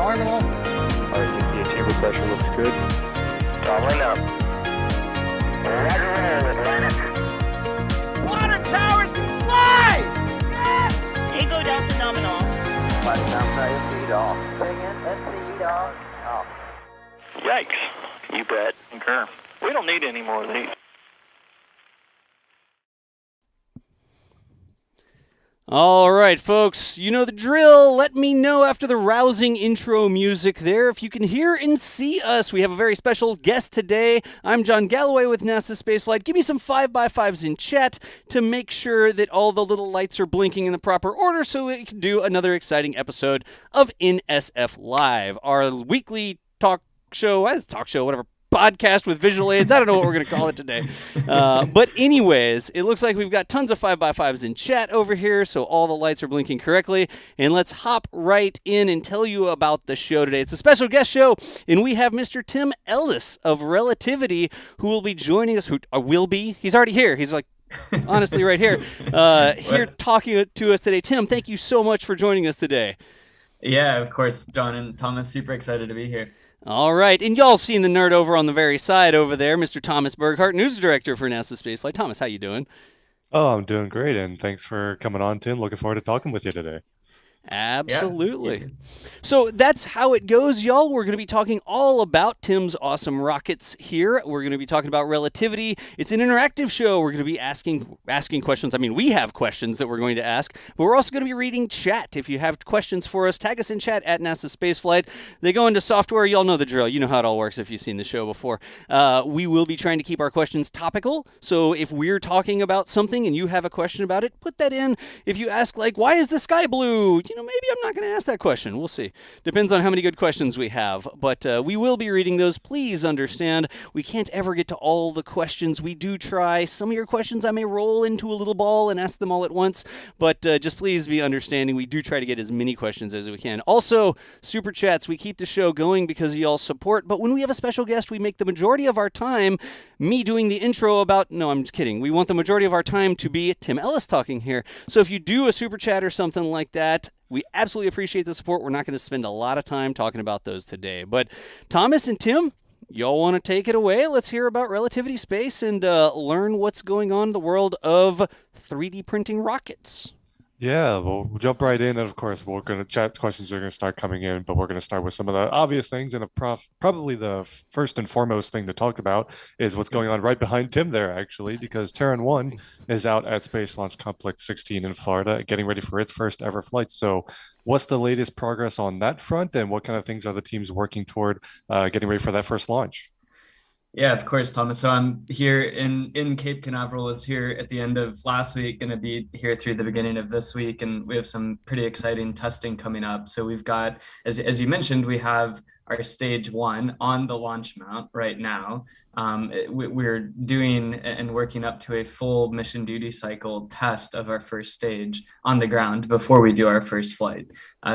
Nominal. RCP chamber pressure looks good. Traveling up. Roger, roll, Atlantic. Water towers fly! Tango Delta Nominal. Flight down, feed off. Bring in, feed off. Off. Yikes. You bet. Concur. We don't need any more of these. All right, folks, you know the drill. Let me know after the rousing intro music there if you can hear and see us. We have a very special guest today. I'm John Galloway with NASA Spaceflight. Give me some 5x5s in chat to make sure that all the little lights are blinking in the proper order so we can do another exciting episode of NSF Live, our weekly talk show, whatever, podcast with visual aids. I don't know what we're going to call it today. But anyways, it looks like we've got tons of 5x5s in chat over here, so all the lights are blinking correctly. And let's hop right in and tell you about the show today. It's a special guest show, and we have Mr. Tim Ellis of Relativity, who will be joining us. He's already here. He's like, honestly, right here. Here talking to us today. Tim, thank you so much for joining us today. Yeah, of course, John and Thomas, super excited to be here. All right, and y'all have seen the nerd over on the very side over there, Mr. Thomas Burghardt, news director for NASA Spaceflight. Thomas, how you doing? Oh, I'm doing great, and thanks for coming on, Tim. Looking forward to talking with you today. Absolutely. Yeah. So that's how it goes, y'all. We're going to be talking all about Tim's awesome rockets here. We're going to be talking about Relativity. It's an interactive show. We're going to be asking questions. I mean, we have questions that we're going to ask, but we're also going to be reading chat. If you have questions for us, tag us in chat at NASA Spaceflight. They go into software. Y'all know the drill. You know how it all works if you've seen the show before. We will be trying to keep our questions topical. So if we're talking about something and you have a question about it, put that in. If you ask, like, why is the sky blue? Maybe I'm not going to ask that question. We'll see. Depends on how many good questions we have. But we will be reading those. Please understand, we can't ever get to all the questions. We do try. Some of your questions I may roll into a little ball and ask them all at once. But just please be understanding. We do try to get as many questions as we can. Also, super chats. We keep the show going because of y'all's support. But when we have a special guest, we make the majority of our time me doing the intro about... No, I'm just kidding. We want the majority of our time to be Tim Ellis talking here. So if you do a super chat or something like that, we absolutely appreciate the support. We're not going to spend a lot of time talking about those today. But Thomas and Tim, y'all want to take it away? Let's hear about Relativity Space and learn what's going on in the world of 3D printing rockets. Yeah, we'll jump right in, and of course, we're going to chat. Questions are going to start coming in, but we're going to start with some of the obvious things. And probably the first and foremost thing to talk about is what's going on right behind Tim there, actually, because Terran 1 is out at Space Launch Complex 16 in Florida, getting ready for its first ever flight. So what's the latest progress on that front, and what kind of things are the teams working toward getting ready for that first launch? Yeah, of course, Thomas. So I'm here in Cape Canaveral, was here at the end of last week, going to be here through the beginning of this week, and we have some pretty exciting testing coming up. So we've got, as you mentioned, we have our stage 1 on the launch mount right now. We're doing and working up to a full mission duty cycle test of our first stage on the ground before we do our first flight.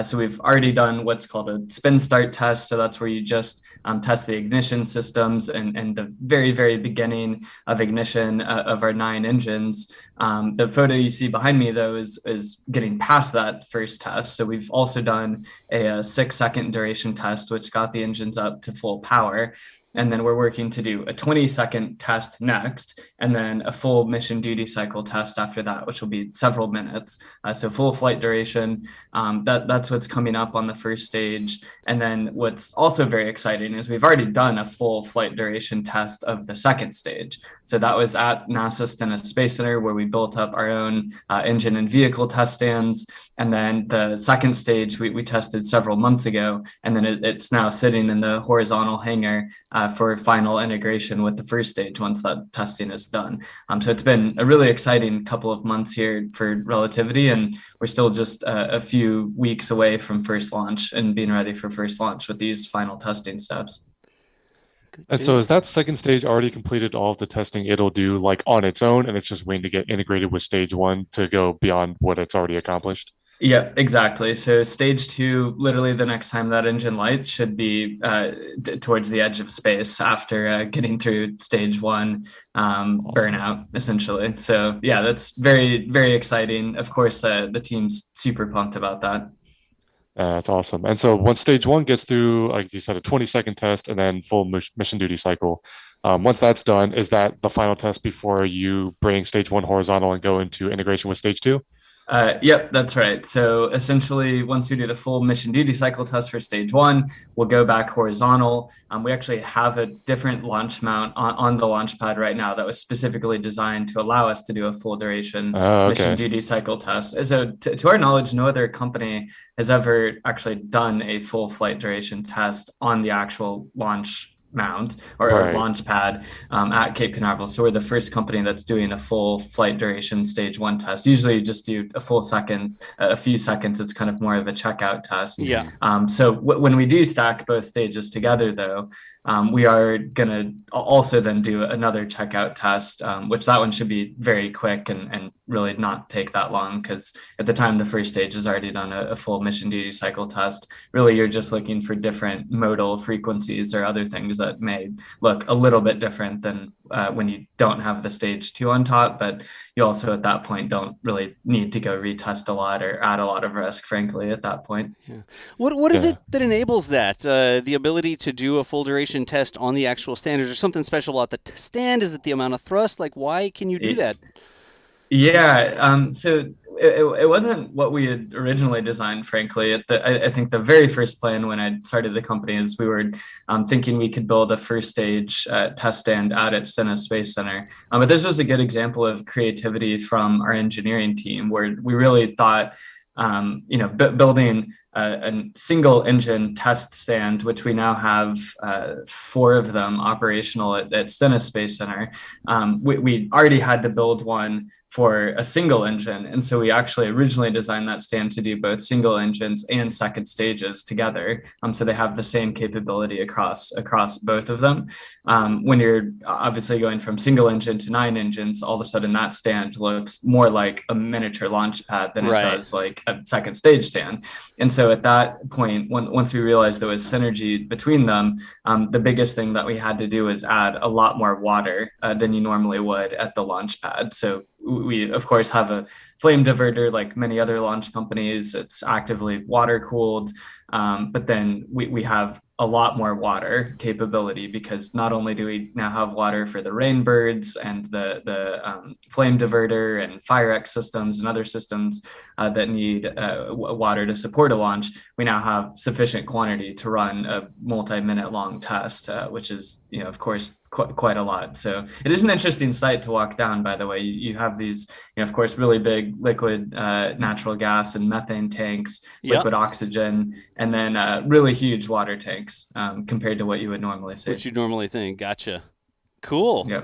So we've already done what's called a spin start test. So that's where you just test the ignition systems and the very, very beginning of ignition of our 9 engines. The photo you see behind me, though, is getting past that first test. So we've also done a 6-second duration test, which got the engines up to full power. And then we're working to do a 20-second test next, and then a full mission duty cycle test after that, which will be several minutes. So full flight duration, that's what's coming up on the first stage. And then what's also very exciting is we've already done a full flight duration test of the second stage. So that was at NASA Stennis Space Center, where we built up our own engine and vehicle test stands. And then the second stage we tested several months ago, and then it's now sitting in the horizontal hangar for final integration with the first stage once that testing is done. So it's been a really exciting couple of months here for Relativity, and we're still just a few weeks away from first launch and being ready for first launch with these final testing steps. And so is that second stage already completed all of the testing it'll do like on its own, and it's just waiting to get integrated with stage 1 to go beyond what it's already accomplished? Yeah, exactly. So stage 2, literally the next time that engine lights should be towards the edge of space after getting through stage 1 burnout, essentially. So yeah, that's very, very exciting. Of course, the team's super pumped about that. That's awesome. And so once stage one gets through, like you said, a 20-second test and then full mission duty cycle, once that's done, is that the final test before you bring stage one horizontal and go into integration with stage two? Yep, that's right. So essentially, once we do the full mission duty cycle test for stage one, we'll go back horizontal. We actually have a different launch mount on the launch pad right now that was specifically designed to allow us to do a full duration mission duty cycle test. So to our knowledge, no other company has ever actually done a full flight duration test on the actual launch mount or launch pad at Cape Canaveral. So we're the first company that's doing a full flight duration stage one test. Usually you just do a full second, a few seconds. It's kind of more of a checkout test. Yeah. So when we do stack both stages together, though, we are going to also then do another checkout test, which that one should be very quick and really not take that long, because at the time the first stage has already done a full mission duty cycle test. Really, you're just looking for different modal frequencies or other things that may look a little bit different than when you don't have the stage two on top, but you also at that point don't really need to go retest a lot or add a lot of risk, frankly, at that point. Yeah. What is it that enables that? The ability to do a full duration test on the actual stand? Is there something special about the stand? Is it the amount of thrust? Like, why can you do that? Yeah, so it wasn't what we had originally designed, frankly. I think the very first plan when I started the company is we were thinking we could build a first stage test stand out at Stennis Space Center. But this was a good example of creativity from our engineering team, where we really thought, building a single engine test stand, which we now have 4 of them operational at Stennis Space Center. We already had to build one for a single engine. And so we actually originally designed that stand to do both single engines and second stages together. So they have the same capability across both of them. When you're obviously going from single engine to 9 engines, all of a sudden that stand looks more like a miniature launch pad than it does like a second stage stand. And so at that point, once we realized there was synergy between them, the biggest thing that we had to do is add a lot more water than you normally would at the launch pad. So we, of course, have a flame diverter like many other launch companies. It's actively water cooled, but then we have a lot more water capability, because not only do we now have water for the rainbirds and the flame diverter and FireX systems and other systems that need water to support a launch, we now have sufficient quantity to run a multi-minute long test, which is, of course, quite a lot. So it is an interesting site to walk down, by the way. You have these, of course, really big liquid natural gas and methane tanks, liquid oxygen, and then really huge water tanks compared to what you would normally see. What you normally think. Gotcha. Cool. Yeah.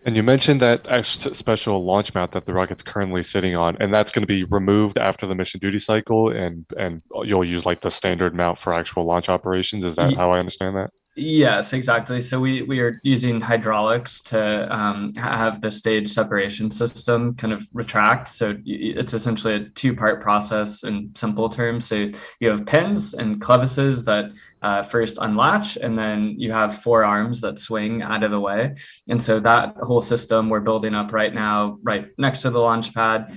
And you mentioned that special launch mount that the rocket's currently sitting on, and that's going to be removed after the mission duty cycle, and you'll use like the standard mount for actual launch operations. Is that how I understand that? Yes, exactly. So we are using hydraulics to have the stage separation system kind of retract. So it's essentially a 2-part process in simple terms. So you have pins and clevises that first unlatch, and then you have 4 arms that swing out of the way. And so that whole system we're building up right now, right next to the launch pad,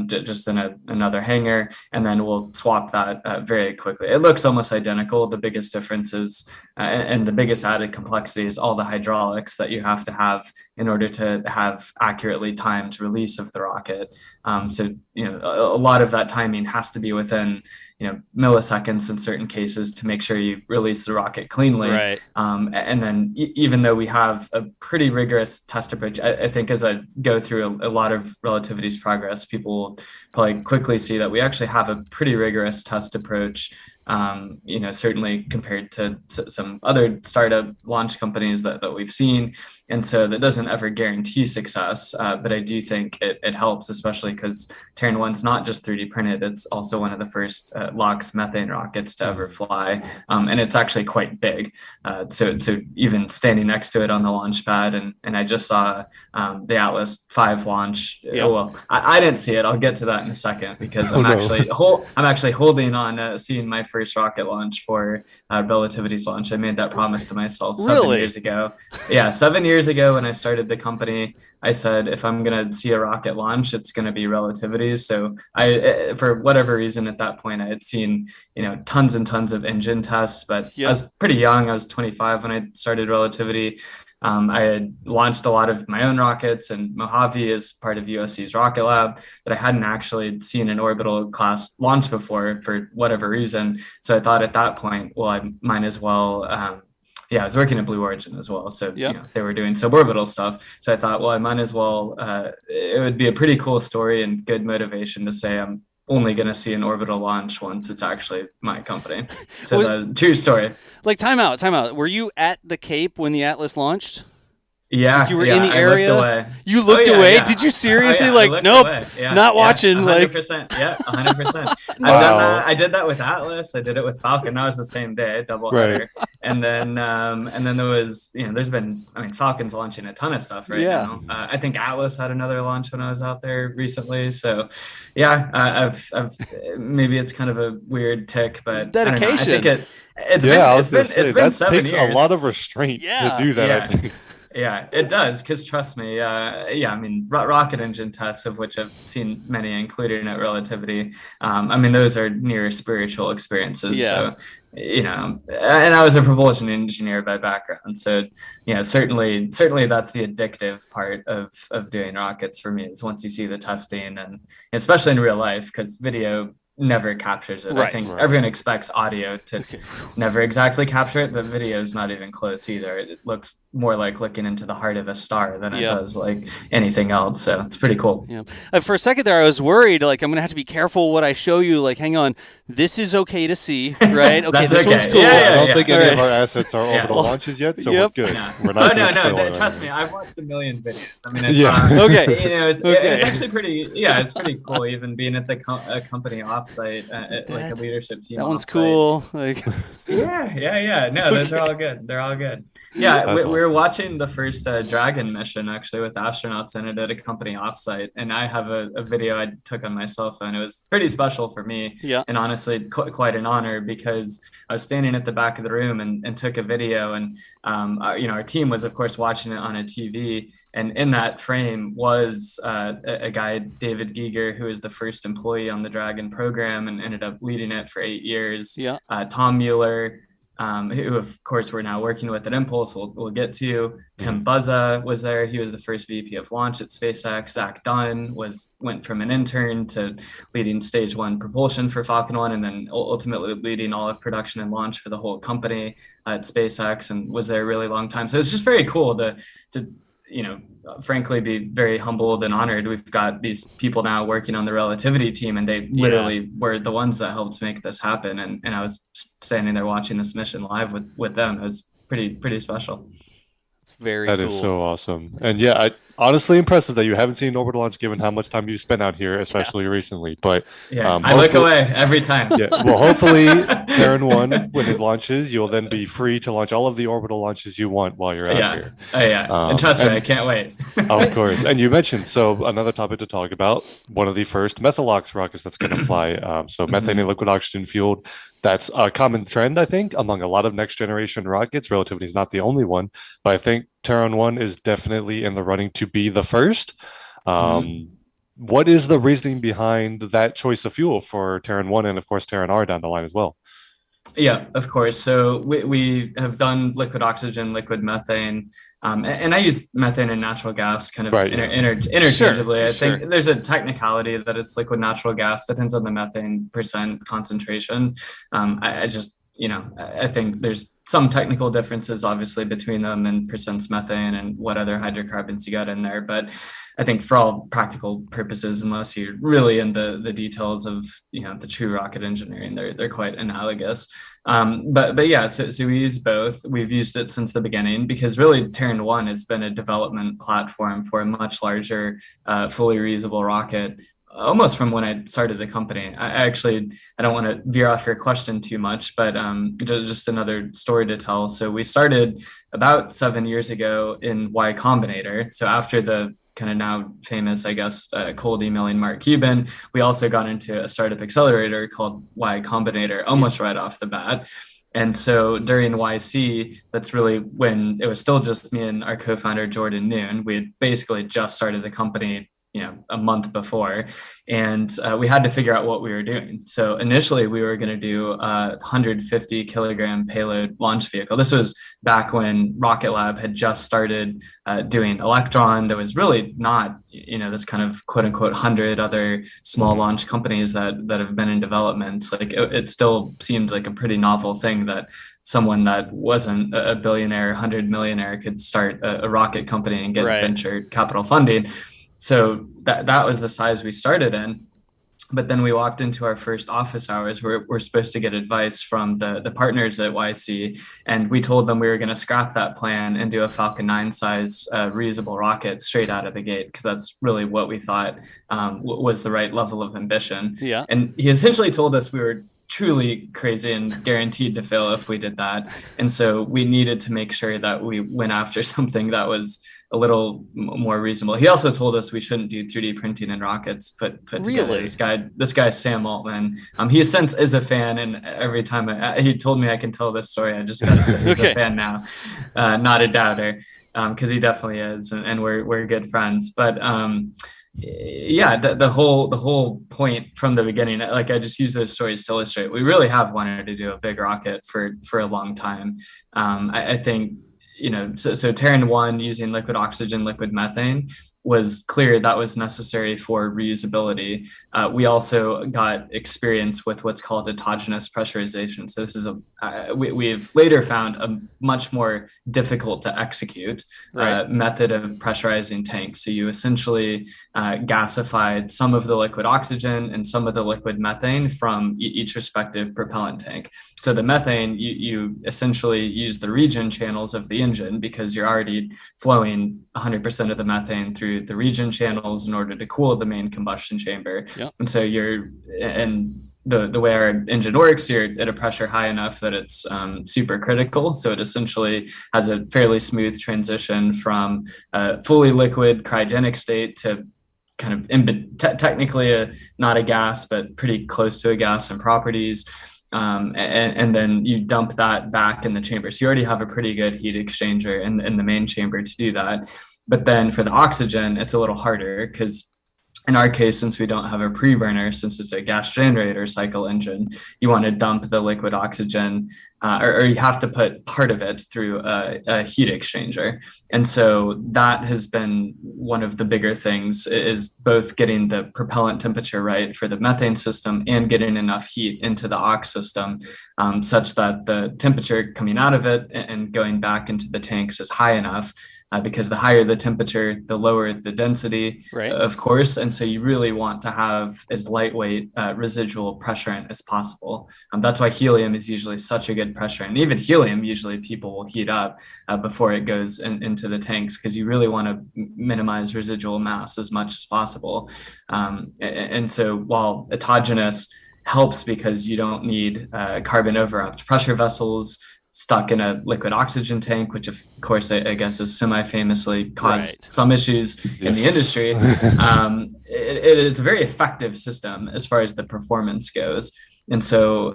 just in another hangar, and then we'll swap that very quickly. It looks almost identical. The biggest difference is, and the biggest added complexity is all the hydraulics that you have to have in order to have accurately timed release of the rocket. So, a lot of that timing has to be within, milliseconds in certain cases to make sure you release the rocket cleanly. Right. And then even though we have a pretty rigorous test approach, I think as I go through a lot of Relativity's progress, people will probably quickly see that we actually have a pretty rigorous test approach, certainly compared to some other startup launch companies that we've seen. And so that doesn't ever guarantee success, but I do think it helps, especially because Terran 1's not just 3D printed, it's also one of the first LOX methane rockets to ever fly. And it's actually quite big. So even standing next to it on the launch pad, and I just saw the Atlas 5 launch. Yeah. Well, I didn't see it. I'll get to that in a second, because I'm actually holding on seeing my first first rocket launch for Relativity's launch. I made that promise to myself 7 Really? years ago. Yeah, 7 years ago when I started the company, I said, if I'm going to see a rocket launch, it's going to be Relativity. So I, for whatever reason at that point, I had seen, tons and tons of engine tests, but I was pretty young. I was 25 when I started Relativity. I had launched a lot of my own rockets, and Mojave is part of USC's Rocket Lab, but I hadn't actually seen an orbital class launch before for whatever reason. So I thought at that point, well, I might as well. I was working at Blue Origin as well. So they were doing suborbital stuff. So I thought, well, I might as well, it would be a pretty cool story and good motivation to say I'm only going to see an orbital launch once it's actually my company. So that's a true story. Like, time out. Were you at the Cape when the Atlas launched? Yeah, like you were in the area. I looked away. You looked away. Yeah. Did you seriously nope, not watching? 100%. Yeah, 100%. Wow. I did that with Atlas. I did it with Falcon. That was the same day, double header. And then there was, there's been, Falcon's launching a ton of stuff now. I think Atlas had another launch when I was out there recently. So, I've maybe it's kind of a weird tick, but it's dedication. I think it's been 7 years. Takes a lot of restraint to do that. I think. Yeah, it does. Because trust me, rocket engine tests, of which I've seen many, including at Relativity. Those are near spiritual experiences. Yeah. So, and I was a propulsion engineer by background. So, certainly that's the addictive part of doing rockets for me, is once you see the testing, and especially in real life, because video never captures it. I think everyone expects audio to never exactly capture it, but video is not even close either. It looks more like looking into the heart of a star than it does like anything else. So it's pretty cool. Yeah. For a second there, I was worried, like, I'm going to have to be careful what I show you. Like, hang on, this is okay to see, right? Okay, this one's cool. I don't think any of our assets are orbital launches yet, so we're good. No. We're not trust me, I've watched a million videos. It's actually pretty, it's pretty cool, even being at the company offsite, like a leadership team. That one's offsite. Cool. Like, No, those are all good. They're all good. Yeah, we were watching the first Dragon mission actually with astronauts in it at a company offsite, and I have a video I took on my cell phone. It was pretty special for me, and honestly quite an honor, because I was standing at the back of the room and took a video, and our team was of course watching it on a TV, and in that frame was a guy, David Giger, who is the first employee on the Dragon program and ended up leading it for 8 years. Tom Mueller, who of course we're now working with at Impulse, we'll get to. Tim Buzza was there. He was the first VP of launch at SpaceX. Zach Dunn went from an intern to leading stage 1 propulsion for Falcon 1, and then ultimately leading all of production and launch for the whole company at SpaceX, and was there a really long time. So it's just very cool to frankly be very humbled and honored. We've got these people now working on the Relativity team, and they literally were the ones that helped make this happen. And I was standing there watching this mission live with them. It was pretty special. It's very cool. That is so awesome. And honestly impressive that you haven't seen an orbital launch, given how much time you spent out here, especially recently. But I look away every time. Well, hopefully Terran 1, when it launches, you'll then be free to launch all of the orbital launches you want while you're out here. And trust me, I can't wait. Of course. And you mentioned, so another topic to talk about, one of the first Methalox rockets that's going to fly. So methane and liquid oxygen fueled. That's a common trend, I think, among a lot of next generation rockets. Relativity is not the only one, but I think Terran 1 is definitely in the running to be the first. What is the reasoning behind that choice of fuel for Terran 1 and, of course, Terran R down the line as well? Yeah, of course. So we have done liquid oxygen, liquid methane, and I use methane and natural gas kind of interchangeably. I think there's a technicality that it's liquid natural gas, depends on the methane percent concentration. I think there's some technical differences obviously between them and percents methane and what other hydrocarbons you got in there. But I think for all practical purposes, unless you're really into the details of, the true rocket engineering, they're quite analogous. So we use both. We've used it since the beginning, because really Terran 1 has been a development platform for a much larger, fully reusable rocket, almost from when I started the company. I don't want to veer off your question too much, but just another story to tell. So we started about 7 years ago in Y Combinator. So after the kind of now famous, I guess, cold emailing Mark Cuban. We also got into a startup accelerator called Y Combinator almost right off the bat. And so during YC, that's really when it was still just me and our co-founder, Jordan Noon. We had basically just started the company, a month before, and we had to figure out what we were doing. So initially we were going to do a 150 kilogram payload launch vehicle. This was back when Rocket Lab had just started doing Electron. There was really not, this kind of quote unquote 100 other small launch companies that have been in development. Like it still seemed like a pretty novel thing that someone that wasn't a billionaire, 100 millionaire could start a rocket company and get venture capital funding. So that was the size we started in. But then we walked into our first office hours where we're supposed to get advice from the partners at YC. And we told them we were going to scrap that plan and do a Falcon 9 size reusable rocket straight out of the gate, because that's really what we thought was the right level of ambition. Yeah. And he essentially told us we were truly crazy and guaranteed to fail if we did that. And so we needed to make sure that we went after something that was a little more reasonable. He also told us we shouldn't do 3D printing in rockets put together. This guy, Sam Altman, he since is a fan, and every time he told me I can tell this story, I just gotta say he's a fan now, not a doubter, because he definitely is, and we're good friends. But the whole point from the beginning, like I just use those stories to illustrate, we really have wanted to do a big rocket for a long time. I think, so Terran 1 using liquid oxygen, liquid methane was clear that was necessary for reusability. We also got experience with what's called autogenous pressurization. So this is we've later found a much more difficult to execute method of pressurizing tanks. So you essentially gasified some of the liquid oxygen and some of the liquid methane from each respective propellant tank. So the methane, you essentially use the regen channels of the engine, because you're already flowing 100% of the methane through the regen channels in order to cool the main combustion chamber. Yep. And so the way our engine works, you're at a pressure high enough that it's super critical. So it essentially has a fairly smooth transition from a fully liquid cryogenic state to kind of technically not a gas, but pretty close to a gas in properties. And then you dump that back in the chamber. So you already have a pretty good heat exchanger in the main chamber to do that. But then for the oxygen, it's a little harder, because in our case, since we don't have a pre-burner, since it's a gas generator cycle engine, you want to dump the liquid oxygen, or you have to put part of it through a heat exchanger. And so that has been one of the bigger things, is both getting the propellant temperature right for the methane system and getting enough heat into the ox system, such that the temperature coming out of it and going back into the tanks is high enough. Because the higher the temperature, the lower the density, of course. And so you really want to have as lightweight residual pressurant as possible. That's why helium is usually such a good pressure. And even helium, usually people will heat up before it goes into the tanks, because you really want to minimize residual mass as much as possible. And so while autogenous helps because you don't need carbon overwrapped pressure vessels stuck in a liquid oxygen tank, which of course I guess has semi-famously caused some issues in the industry. It is a very effective system as far as the performance goes. And so,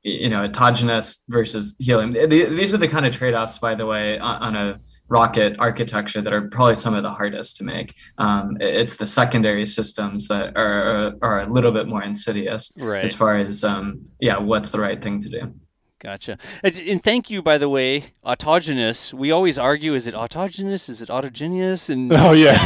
autogenous versus helium, these are the kind of trade-offs, by the way, on a rocket architecture that are probably some of the hardest to make. It's the secondary systems that are a little bit more insidious as far as, what's the right thing to do. Gotcha. And thank you, by the way, autogenous. We always argue, is it autogenous? Is it autogenous? And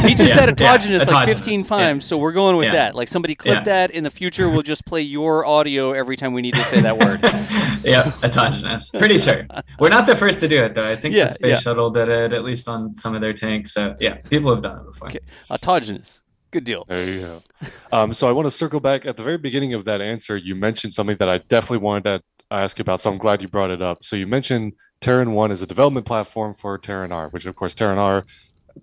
he just said autogenous like 15 times, so we're going with that. Like somebody clip that. In the future, we'll just play your audio every time we need to say that word. Autogenous. Pretty sure. We're not the first to do it, though. I think the Space Shuttle did it, at least on some of their tanks. So, people have done it before. Okay. Autogenous. Good deal. There you go. So I want to circle back. At the very beginning of that answer, you mentioned something that I definitely wanted to ask you about, so I'm glad you brought it up. So you mentioned Terran 1 is a development platform for Terran R, which of course Terran R,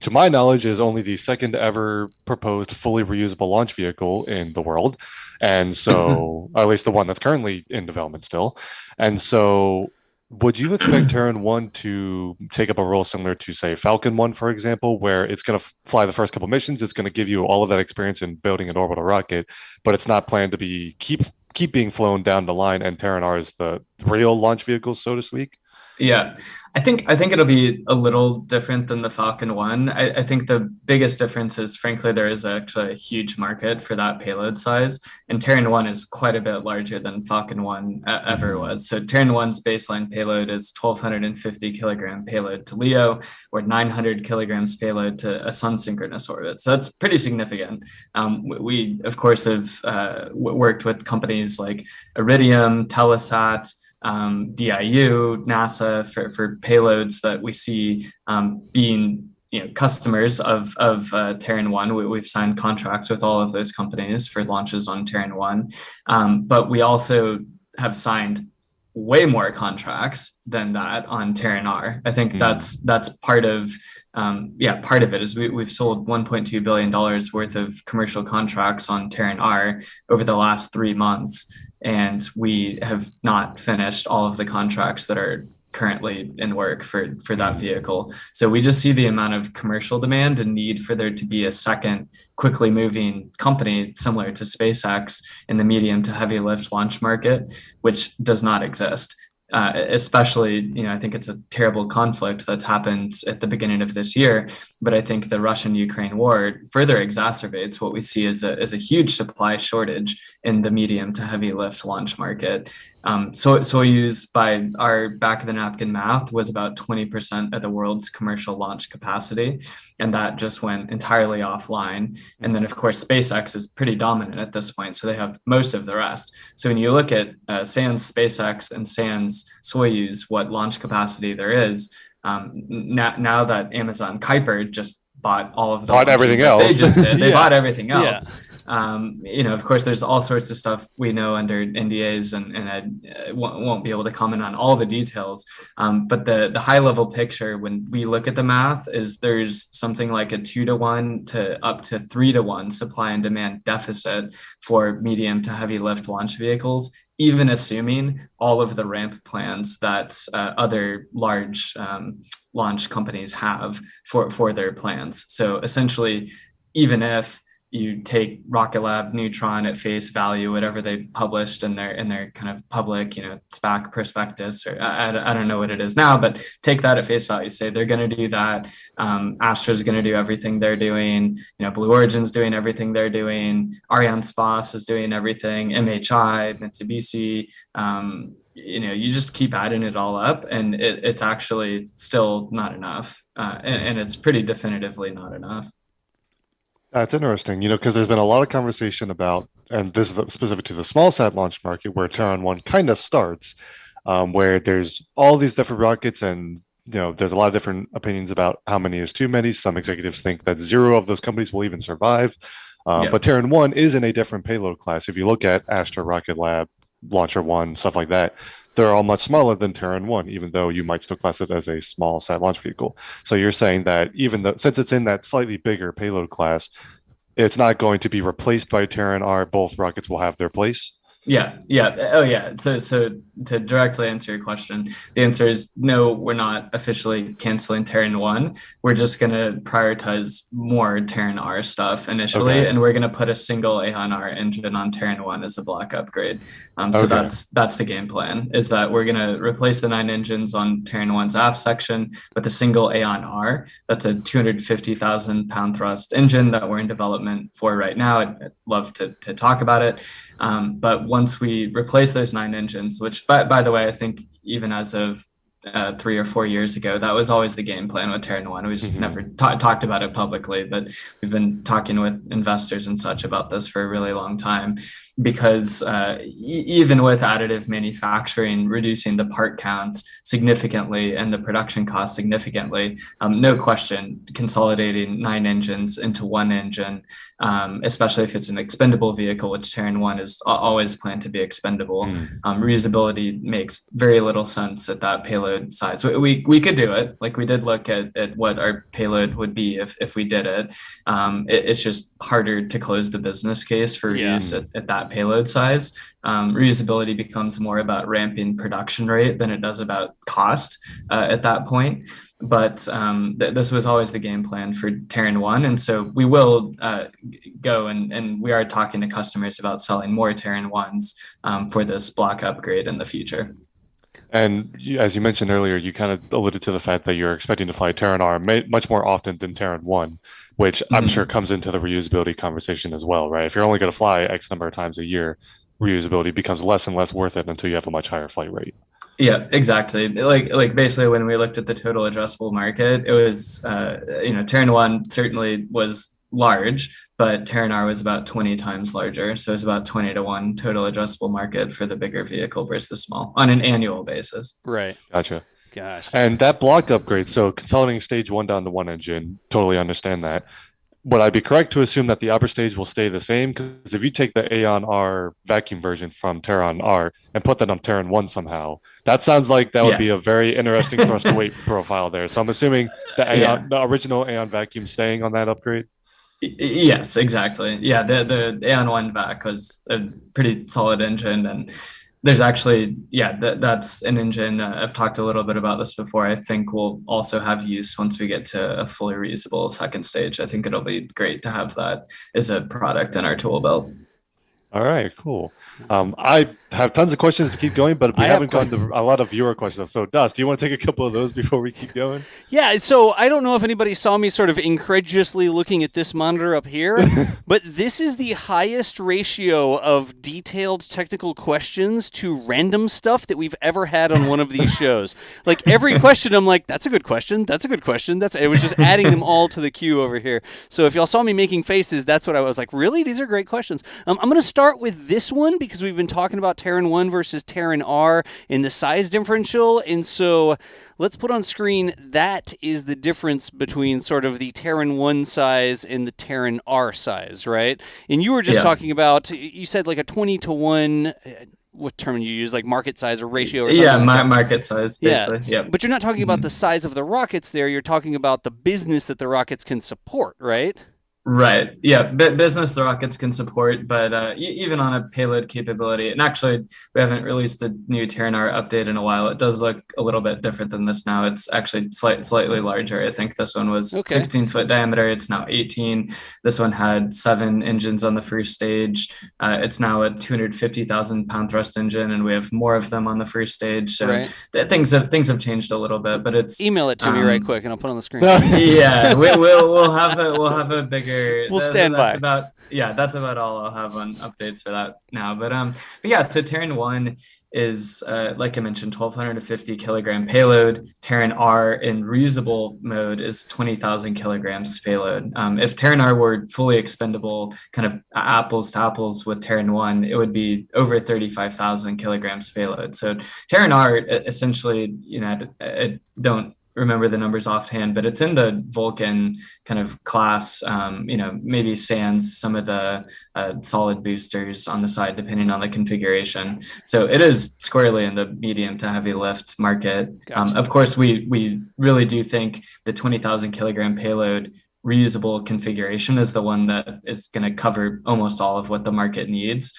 to my knowledge, is only the second ever proposed fully reusable launch vehicle in the world. And so, at least the one that's currently in development still. And so would you expect Terran 1 to take up a role similar to, say, Falcon 1, for example, where it's going to fly the first couple missions, it's going to give you all of that experience in building an orbital rocket, but it's not planned to be keep being flown down the line, and Terran R is the real launch vehicle, so to speak? Yeah, I think it'll be a little different than the Falcon 1. I think the biggest difference is, frankly, there is actually a huge market for that payload size, and Terran 1 is quite a bit larger than Falcon 1 ever was. So Terran 1's baseline payload is 1,250 kilogram payload to LEO, or 900 kilograms payload to a sun synchronous orbit. So that's pretty significant. We of course have worked with companies like Iridium, Telesat, DIU, NASA for payloads that we see being customers of Terran 1. We've signed contracts with all of those companies for launches on Terran 1, but we also have signed way more contracts than that on Terran R. I think that's part of part of it is we've sold $1.2 billion worth of commercial contracts on Terran R over the last 3 months. And we have not finished all of the contracts that are currently in work for that vehicle. So we just see the amount of commercial demand and need for there to be a second quickly moving company similar to SpaceX in the medium to heavy lift launch market, which does not exist. Especially, I think it's a terrible conflict that's happened at the beginning of this year, but I think the Russian-Ukraine war further exacerbates what we see as a huge supply shortage in the medium to heavy lift launch market. Soyuz, by our back of the napkin math, was about 20% of the world's commercial launch capacity, and that just went entirely offline. And then, of course, SpaceX is pretty dominant at this point, so they have most of the rest. So when you look at sans SpaceX and sans Soyuz, what launch capacity there is, now that Amazon Kuiper just bought all of the bought everything else. They just did. They bought everything else. Yeah. Of course, there's all sorts of stuff we know under NDAs, and I won't be able to comment on all the details. But the high level picture, when we look at the math, is there's something like a 2-to-1 to up to 3-to-1 supply and demand deficit for medium to heavy lift launch vehicles, even assuming all of the ramp plans that other large launch companies have for their plans. So essentially, even if you take Rocket Lab Neutron at face value, whatever they published in their kind of public, SPAC prospectus, or I don't know what it is now, but take that at face value. Say they're going to do that. Astra's going to do everything they're doing. Blue Origin's doing everything they're doing. Arianespace is doing everything. MHI, Mitsubishi. You just keep adding it all up, and it's actually still not enough, and it's pretty definitively not enough. That's interesting, because there's been a lot of conversation about, and this is specific to the small sat launch market, where Terran 1 kind of starts, where there's all these different rockets, and there's a lot of different opinions about how many is too many. Some executives think that 0 of those companies will even survive. But Terran 1 is in a different payload class. If you look at Astra, Rocket Lab, Launcher 1, stuff like that, they're all much smaller than Terran 1, even though you might still class it as a small sat launch vehicle. So you're saying that since it's in that slightly bigger payload class, it's not going to be replaced by Terran R. Both rockets will have their place. Yeah. Oh, yeah. So to directly answer your question, the answer is no, we're not officially canceling Terran 1. We're just going to prioritize more Terran R stuff initially, and we're going to put a single Aeon R engine on Terran 1 as a block upgrade. So that's the game plan, is that we're going to replace the 9 engines on Terran 1's aft section with a single Aeon R. That's a 250,000 pound thrust engine that we're in development for right now. I'd love to talk about it. But once we replace those 9 engines, which by the way, I think even as of 3 or 4 years ago, that was always the game plan with Terran 1. We just never talked about it publicly, but we've been talking with investors and such about this for a really long time, because even with additive manufacturing reducing the part counts significantly and the production cost significantly, no question, consolidating 9 engines into 1 engine, especially if it's an expendable vehicle, which Terran 1 is always planned to be expendable, reusability makes very little sense at that payload size. We could do it. Like, we did look at what our payload would be if we did it. It's just harder to close the business case for reuse at that that payload size. Reusability becomes more about ramping production rate than it does about cost at that point. But this was always the game plan for Terran 1. And so we will go and we are talking to customers about selling more Terran 1s for this block upgrade in the future. And as you mentioned earlier, you kind of alluded to the fact that you're expecting to fly Terran R much more often than Terran 1, which I'm sure comes into the reusability conversation as well, right? If you're only going to fly X number of times a year, reusability becomes less and less worth it until you have a much higher flight rate. Yeah, exactly. Like basically when we looked at the total addressable market, it was, Terran 1 certainly was large, but Terran R was about 20 times larger. So it's about 20 to 1 total addressable market for the bigger vehicle versus the small on an annual basis. Right. Gotcha. Gosh. And that block upgrade, so consolidating stage 1 down to 1 engine, totally understand that. Would I be correct to assume that the upper stage will stay the same? Because if you take the Aeon R vacuum version from Terran R and put that on Terran 1 somehow, that sounds like that would be a very interesting thrust to weight profile there. So I'm assuming the original Aeon vacuum staying on that upgrade? Yes, exactly. Yeah, the Aeon 1 vac was a pretty solid engine, and there's actually, that's an engine. I've talked a little bit about this before. I think we'll also have use once we get to a fully reusable second stage. I think it'll be great to have that as a product in our tool belt. All right, cool. I have tons of questions to keep going, but we haven't gotten to a lot of viewer questions. So, Das, do you want to take a couple of those before we keep going? Yeah, so I don't know if anybody saw me sort of incredulously looking at this monitor up here, but this is the highest ratio of detailed technical questions to random stuff that we've ever had on one of these shows. Like every question, I'm like, that's a good question. That's a good question. It was just adding them all to the queue over here. So if y'all saw me making faces, that's what I was like, really? These are great questions. I'm going to start with this one because we've been talking about Terran 1 versus Terran R in the size differential. And so let's put on screen, that is the difference between sort of the Terran 1 size and the Terran R size, right? And you were just talking about, you said like a 20 to 1, what term you use, like market size or ratio or something? Yeah, market size, basically. Yeah. But you're not talking about the size of the rockets there. You're talking about the business that the rockets can support, right? Right. Yeah. Business the rockets can support, but even on a payload capability, and actually we haven't released a new Terran R update in a while. It does look a little bit different than this now. It's actually slightly larger. I think this one was 16-foot diameter. It's now 18. This one had 7 engines on the first stage. It's now a 250,000 pound thrust engine, and we have more of them on the first stage. So things have changed a little bit, but it's email it to me right quick, and I'll put it on the screen. Yeah, we'll have a bigger. We'll stand by. That's about all I'll have on updates for that now. But yeah, so Terran 1 is like I mentioned, 1,250 kilogram payload. Terran R in reusable mode is 20,000 kilograms payload. If Terran R were fully expendable, kind of apples to apples with Terran 1, it would be over 35,000 kilograms payload. So Terran R essentially, I don't remember the numbers offhand, but it's in the Vulcan kind of class, maybe sans some of the solid boosters on the side, depending on the configuration. So it is squarely in the medium to heavy lift market. Gotcha. Of course, we really do think the 20,000 kilogram payload reusable configuration is the one that is going to cover almost all of what the market needs.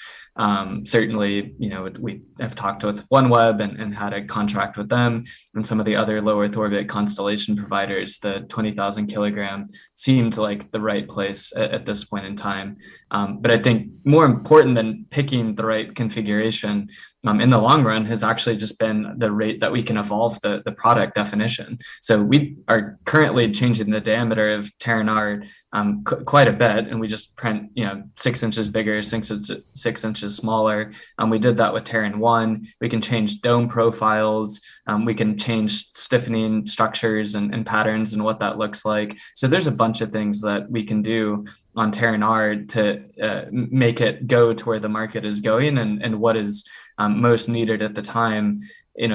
Certainly, we have talked with OneWeb and had a contract with them, and some of the other low Earth orbit constellation providers. The 20,000 kilogram seemed like the right place at this point in time. But I think more important than picking the right configuration in the long run has actually just been the rate that we can evolve the product definition. So we are currently changing the diameter of Terran R quite a bit, and we just print 6 inches bigger, 6 inches smaller. We did that with Terran 1. We can change dome profiles. We can change stiffening structures and patterns and what that looks like. So there's a bunch of things that we can do on Terran R to make it go to where the market is going and what is most needed at the time.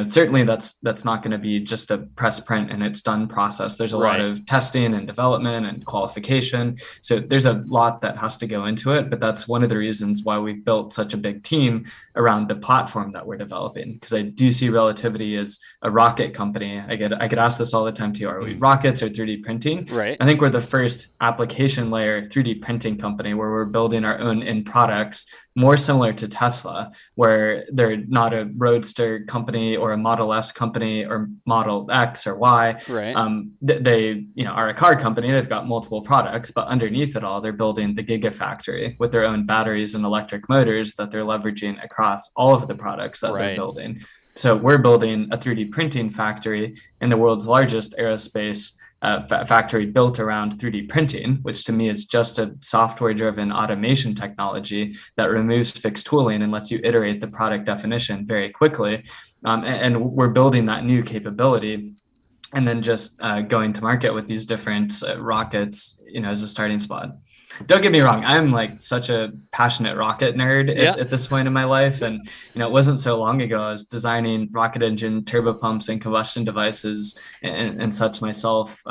Certainly that's not going to be just a press print and it's done process. There's a lot of testing and development and qualification. So there's a lot that has to go into it, but that's one of the reasons why we've built such a big team around the platform that we're developing. Because I do see Relativity as a rocket company. I get asked this all the time too. Are we rockets or 3D printing? Right. I think we're the first application layer 3D printing company where we're building our own end products, more similar to Tesla, where they're not a roadster company or a Model S company or Model X or Y. Right. They are a car company. They've got multiple products, but underneath it all, they're building the Gigafactory with their own batteries and electric motors that they're leveraging across all of the products that they're building. So we're building a 3D printing factory in the world's largest aerospace factory built around 3D printing, which to me is just a software-driven automation technology that removes fixed tooling and lets you iterate the product definition very quickly. And we're building that new capability and then just going to market with these different rockets, as a starting spot. Don't get me wrong, I'm like such a passionate rocket nerd at this point in my life. And, it wasn't so long ago I was designing rocket engine turbopumps and combustion devices and such myself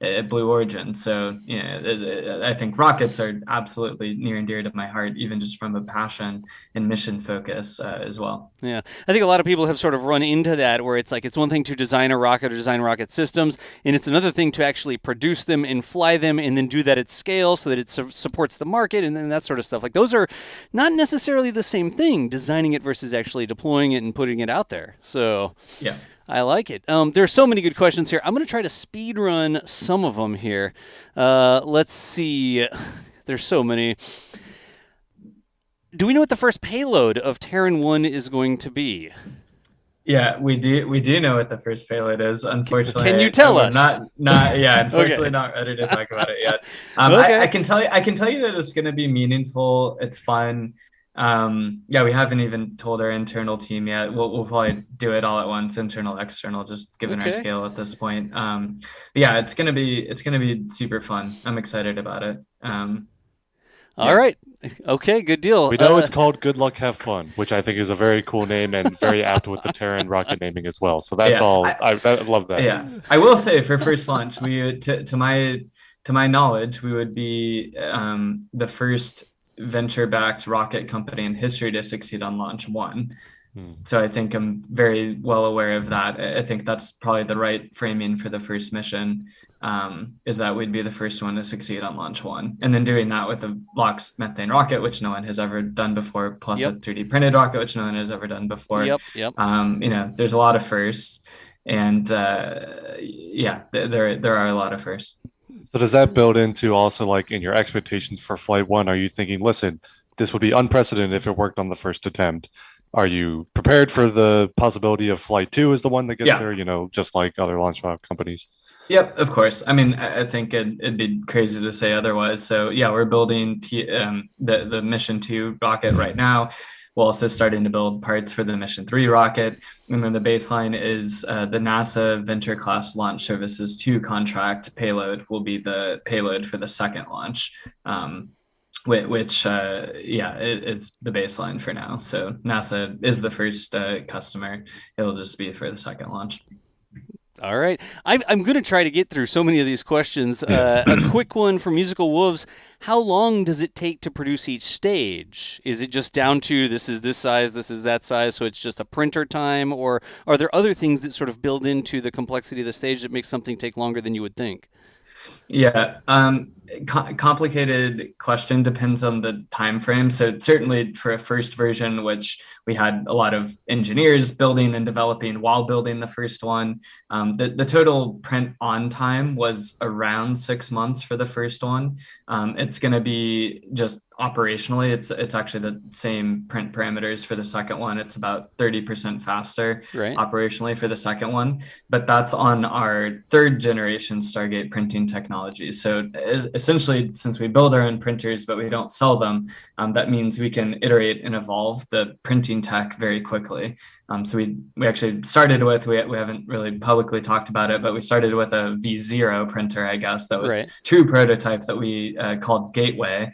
at Blue Origin. So, I think rockets are absolutely near and dear to my heart, even just from a passion and mission focus as well. Yeah, I think a lot of people have sort of run into that where it's like it's one thing to design a rocket or design rocket systems, and it's another thing to actually produce them and fly them and then do that at scale so that it supports the market and then that sort of stuff. Like those are not necessarily the same thing, designing it versus actually deploying it and putting it out there. So yeah. I like it. There are so many good questions here. I'm going to try to speed run some of them here. Let's see. There's so many. Do we know what the first payload of Terran 1 is going to be? Yeah, we do. We do know what the first payload is. Unfortunately, can you tell us? Unfortunately, Okay. not ready to talk about it yet. Okay. I can tell you that it's going to be meaningful. It's fun. We haven't even told our internal team yet. We'll probably do it all at once, internal, external, just given our scale at this point. It's gonna be super fun. I'm excited about it. All right. Okay, good deal. We know it's called Good Luck, Have Fun, which I think is a very cool name and very apt with the Terran rocket naming as well. So that's all. I love that. Yeah, I will say for first launch, we to my knowledge, we would be the first venture-backed rocket company in history to succeed on launch 1. So I think I'm very well aware of that. I think that's probably the right framing for the first mission, is that we'd be the first one to succeed on launch 1. And then doing that with a LOX methane rocket, which no one has ever done before, plus a 3D printed rocket, which no one has ever done before. Yep. There's a lot of firsts. And there are a lot of firsts. So does that build into also like in your expectations for Flight 1? Are you thinking, listen, this would be unprecedented if it worked on the first attempt? Are you prepared for the possibility of Flight 2 is the one that gets there, just like other launch companies? Yep, of course. I mean, I think it'd be crazy to say otherwise. So yeah, we're building the Mission 2 rocket right now. We're also starting to build parts for the Mission 3 rocket. And then the baseline is the NASA Venture Class Launch Services 2 contract payload will be the payload for the second launch, which is the baseline for now. So NASA is the first customer. It'll just be for the second launch. All right. I'm going to try to get through so many of these questions. A quick one from Musical Wolves. How long does it take to produce each stage? Is it just down to this is this size, this is that size, so it's just a printer time? Or are there other things that sort of build into the complexity of the stage that makes something take longer than you would think? Yeah, complicated question, depends on the time frame. So certainly for a first version, which we had a lot of engineers building and developing while building the first one, the total print on time was around 6 months for the first one. It's going to be just operationally, it's actually the same print parameters for the second one. It's about 30% faster operationally for the second one, but that's on our third generation Stargate printing technology. So essentially, since we build our own printers, but we don't sell them, that means we can iterate and evolve the printing tech very quickly. So we actually started with, we haven't really publicly talked about it, but we started with a V0 printer, I guess, that was true prototype that we called Gateway.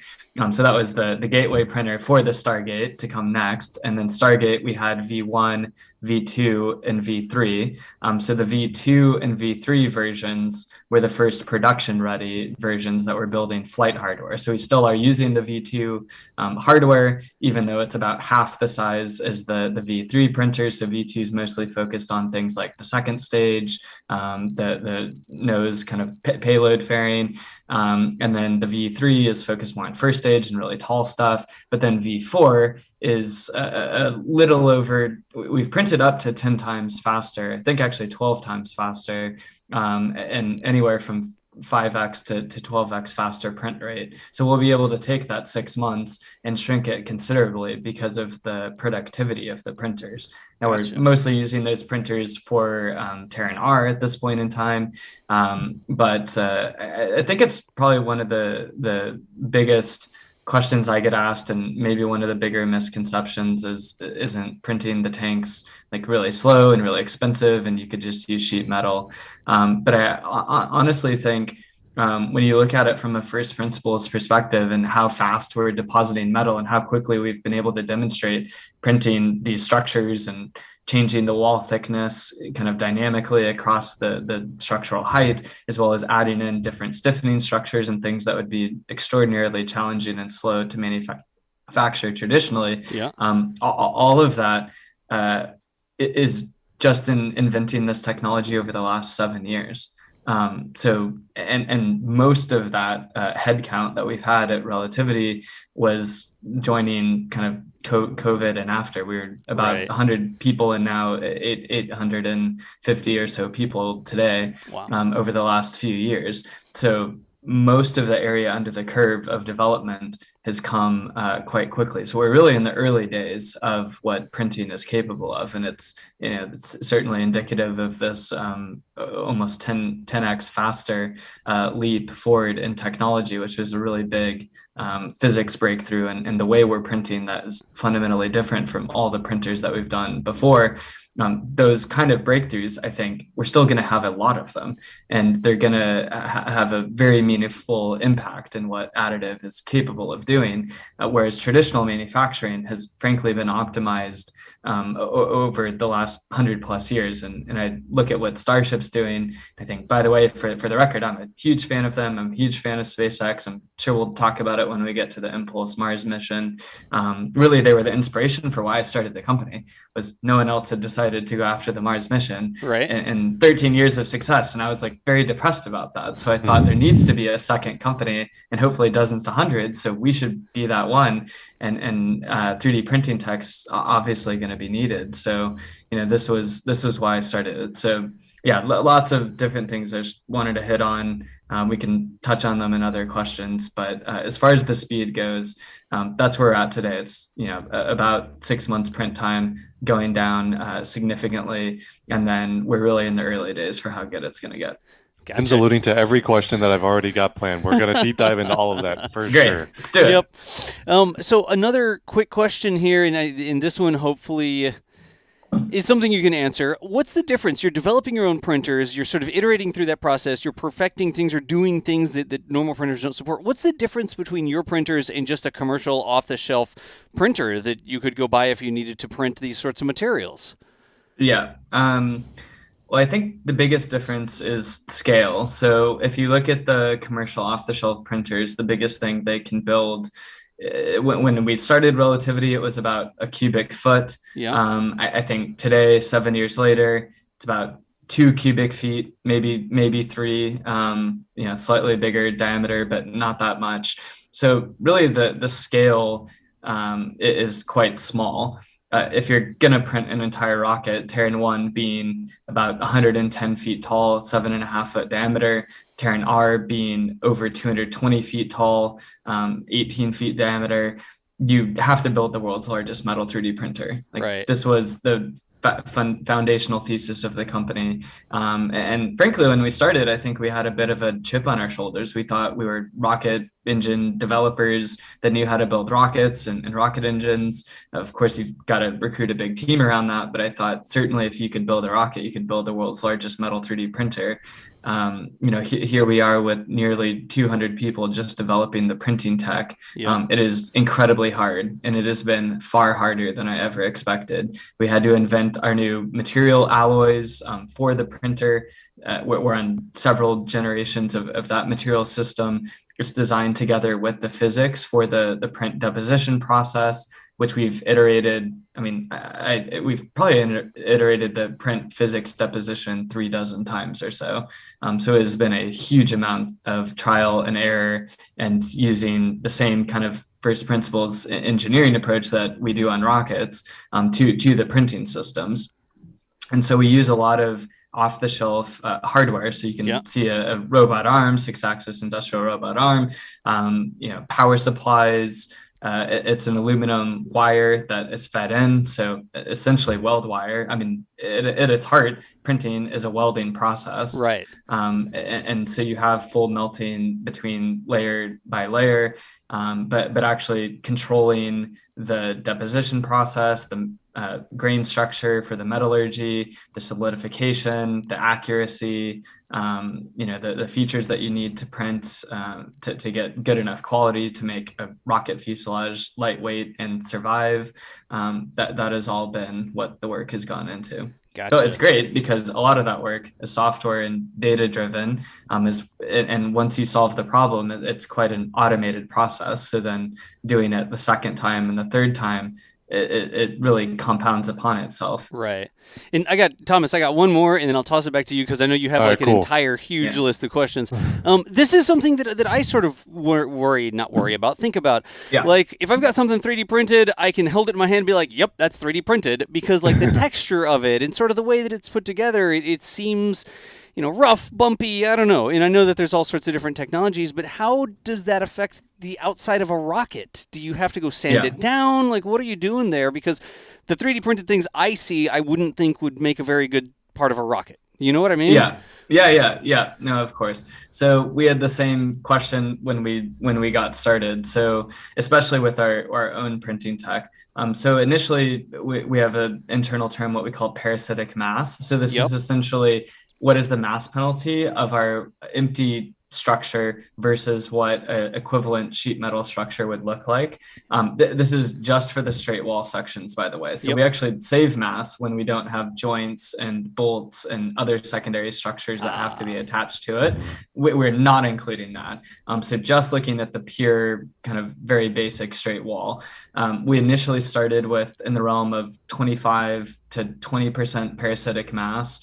So that was the Gateway printer for the Stargate to come next. And then Stargate, we had V1, V2, and V3. So the V2 and V3 versions were the first production ready versions that were building flight hardware. So we still are using the V2 hardware, even though it's about half the size as the V3 printer. So V2 is mostly focused on things like the second stage, the nose kind of payload fairing. And then the V3 is focused more on first stage and really tall stuff. But then V4 is a little over, we've printed up to 10 times faster, I think actually 12 times faster, and anywhere from 5x to 12x faster print rate. So we'll be able to take that 6 months and shrink it considerably because of the productivity of the printers. Now we're mostly using those printers for Terran R at this point in time, but I think it's probably one of the biggest questions I get asked, and maybe one of the bigger misconceptions isn't printing the tanks like really slow and really expensive and you could just use sheet metal. But I honestly think when you look at it from a first principles perspective and how fast we're depositing metal and how quickly we've been able to demonstrate printing these structures and changing the wall thickness kind of dynamically across the structural height, as well as adding in different stiffening structures and things that would be extraordinarily challenging and slow to manufacture traditionally. Yeah. All of that is just in inventing this technology over the last 7 years. So most of that headcount that we've had at Relativity was joining kind of COVID and after. We were about 100 people and now 850 or so people today. Wow. Over the last few years. So most of the area under the curve of development has come quite quickly. So we're really in the early days of what printing is capable of. And it's certainly indicative of this almost 10x faster leap forward in technology, which is a really big physics breakthrough. And the way we're printing that is fundamentally different from all the printers that we've done before. Those kind of breakthroughs, I think we're still going to have a lot of them, and they're going to have a very meaningful impact in what additive is capable of doing, whereas traditional manufacturing has frankly been optimized over the last 100+ years. And I look at what Starship's doing. I think, by the way, for the record, I'm a huge fan of them. I'm a huge fan of SpaceX. I'm sure we'll talk about it when we get to the Impulse Mars mission. Really, they were the inspiration for why I started the company. Was no one else had decided to go after the Mars mission, right? And 13 years of success, and I was like very depressed about that. So I thought there needs to be a second company, and hopefully dozens to hundreds. So we should be that one. And 3D printing tech's obviously going to be needed. So this was why I started it. So yeah, lots of different things I just wanted to hit on. We can touch on them in other questions, but as far as the speed goes, that's where we're at today. It's about 6 months print time, going down significantly, and then we're really in the early days for how good it's going to get. Gotcha. Tim's alluding to every question that I've already got planned. We're going to deep dive into all of that for sure. Let's do it. Yep. So another quick question here, and this one hopefully is something you can answer. What's the difference? You're developing your own printers. You're sort of iterating through that process. You're perfecting things or doing things that normal printers don't support. What's the difference between your printers and just a commercial off-the-shelf printer that you could go buy if you needed to print these sorts of materials? Yeah. Well, I think the biggest difference is scale. So if you look at the commercial off-the-shelf printers, the biggest thing they can build, when we started Relativity, it was about a cubic foot. Yeah. I think today, 7 years later, it's about 2 cubic feet, maybe 3. Slightly bigger diameter, but not that much. So really, the scale is quite small. If you're going to print an entire rocket, Terran 1 being about 110 feet tall, 7.5 foot diameter, Terran R being over 220 feet tall, 18 feet diameter, you have to build the world's largest metal 3D printer. This was the foundational thesis of the company. And frankly, when we started, I think we had a bit of a chip on our shoulders. We thought we were rocket engine developers that knew how to build rockets and rocket engines. Of course, you've got to recruit a big team around that. But I thought certainly if you could build a rocket, you could build the world's largest metal 3D printer. Here we are with nearly 200 people just developing the printing tech. Yeah. It is incredibly hard, and it has been far harder than I ever expected. We had to invent our new material alloys for the printer. We're on several generations of that material system. It's designed together with the physics for the print deposition process. which we've iterated. I mean, we've probably iterated the print physics deposition 36 times or so. So it has been a huge amount of trial and error, and using the same kind of first principles engineering approach that we do on rockets to the printing systems. And so we use a lot of off-the-shelf hardware. So you can see a robot arm, 6-axis industrial robot arm, power supplies. It's an aluminum wire that is fed in, so essentially weld wire. I mean, at its heart, printing is a welding process, right? And so you have full melting between layer by layer, but actually controlling the deposition process, the grain structure for the metallurgy, the solidification, the accuracy, the features that you need to print to get good enough quality to make a rocket fuselage lightweight and survive. That has all been what the work has gone into. Gotcha. So it's great because a lot of that work is software and data driven, and once you solve the problem, it's quite an automated process. So then doing it the second time and the third time, it really compounds upon itself. Right. And I got one more, and then I'll toss it back to you because I know you have an entire huge list of questions. This is something that I sort of think about. Yeah. Like if I've got something 3D printed, I can hold it in my hand and be like, yep, that's 3D printed, because like the texture of it and sort of the way that it's put together, it seems, rough, bumpy, I don't know. And I know that there's all sorts of different technologies, but how does that affect the outside of a rocket? Do you have to go sand it down? Like, what are you doing there? Because the 3D printed things I see, I wouldn't think would make a very good part of a rocket. You know what I mean? Yeah. No, of course. So we had the same question when we got started. So especially with our own printing tech. So initially we have an internal term, what we call parasitic mass. So this is essentially what is the mass penalty of our empty structure versus what an equivalent sheet metal structure would look like. This is just for the straight wall sections, by the way. So we actually save mass when we don't have joints and bolts and other secondary structures that have to be attached to it. We're not including that. So just looking at the pure kind of very basic straight wall. We initially started with in the realm of 25 to 20% parasitic mass.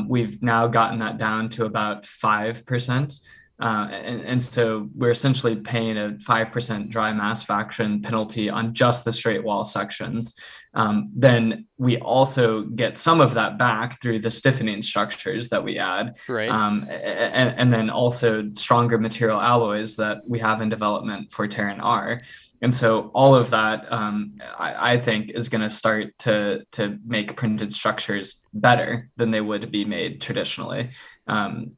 We've now gotten that down to about 5%. And so we're essentially paying a 5% dry mass fraction penalty on just the straight wall sections. Then we also get some of that back through the stiffening structures that we add. Right. And then also stronger material alloys that we have in development for Terran R. And so all of that, I think, is going to start to make printed structures better than they would be made traditionally.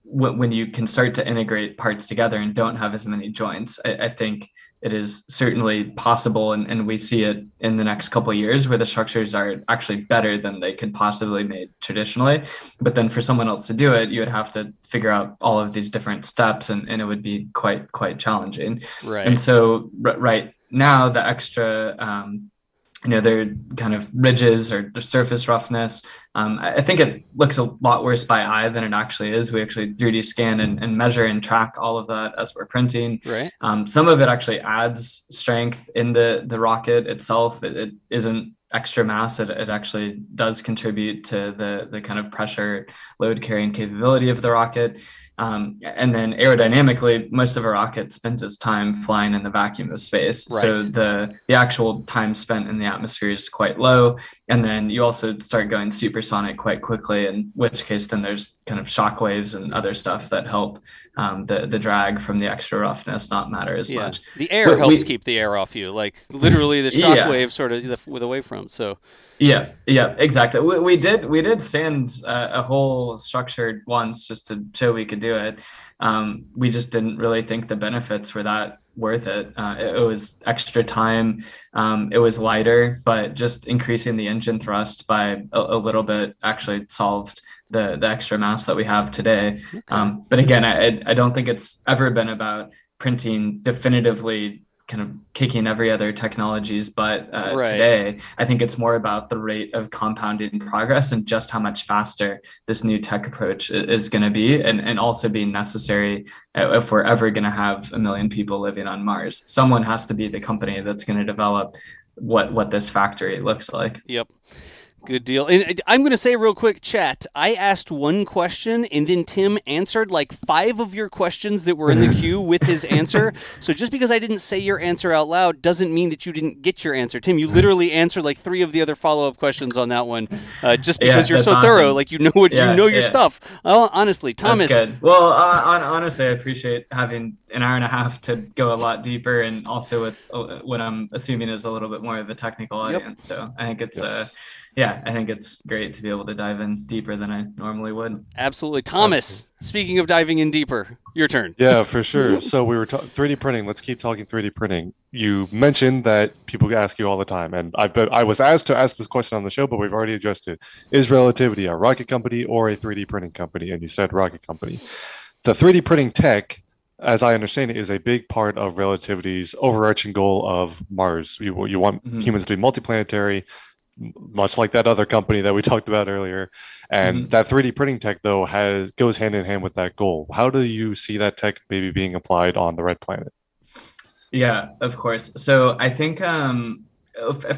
When you can start to integrate parts together and don't have as many joints, I think it is certainly possible, and we see it in the next couple of years where the structures are actually better than they could possibly made traditionally. But then for someone else to do it, you would have to figure out all of these different steps, and it would be quite challenging. Right. And so right now, the extra they're kind of ridges or the surface roughness. I think it looks a lot worse by eye than it actually is. We actually 3D scan and measure and track all of that as we're printing. Right. Some of it actually adds strength in the rocket itself. It isn't extra mass. It actually does contribute to the kind of pressure load carrying capability of the rocket. And then aerodynamically, most of a rocket spends its time flying in the vacuum of space. Right. So the actual time spent in the atmosphere is quite low. And then you also start going supersonic quite quickly, in which case then there's kind of shock waves and other stuff that help the drag from the extra roughness not matter as much. The air helps keep the air off you, like literally the shock wave sort of with away from. So yeah, exactly. We did sand a whole structure once just to show we could do it. We just didn't really think the benefits were that worth it. It was extra time. It was lighter, but just increasing the engine thrust by a little bit actually solved the extra mass that we have today. Okay. But again, I don't think it's ever been about printing definitively kind of kicking every other technologies, but today I think it's more about the rate of compounding progress and just how much faster this new tech approach is going to be, and also being necessary if we're ever going to have 1 million people living on Mars. Someone has to be the company that's going to develop what this factory looks like. Yep. Good deal. And I'm going to say real quick, chat, I asked one question and then Tim answered like 5 of your questions that were in the queue with his answer. So just because I didn't say your answer out loud doesn't mean that you didn't get your answer. Tim, you literally answered like 3 of the other follow-up questions on that one just because you're so awesome. thorough. Like, you know your stuff. Oh, honestly, Thomas. That's good. Well, honestly, I appreciate having an hour and a half to go a lot deeper, and also with what I'm assuming is a little bit more of a technical audience. So I think it's I think it's great to be able to dive in deeper than I normally would. Absolutely. Thomas, speaking of diving in deeper, your turn. Yeah, for sure. So we were 3D printing. Let's keep talking 3D printing. You mentioned that people ask you all the time, and I was asked to ask this question on the show, but we've already addressed it. Is Relativity a rocket company or a 3D printing company? And you said rocket company. The 3D printing tech, as I understand it, is a big part of Relativity's overarching goal of Mars. You want humans to be multiplanetary, much like that other company that we talked about earlier. And that 3D printing tech, though, goes hand in hand with that goal. How do you see that tech maybe being applied on the red planet? Yeah, of course. So I think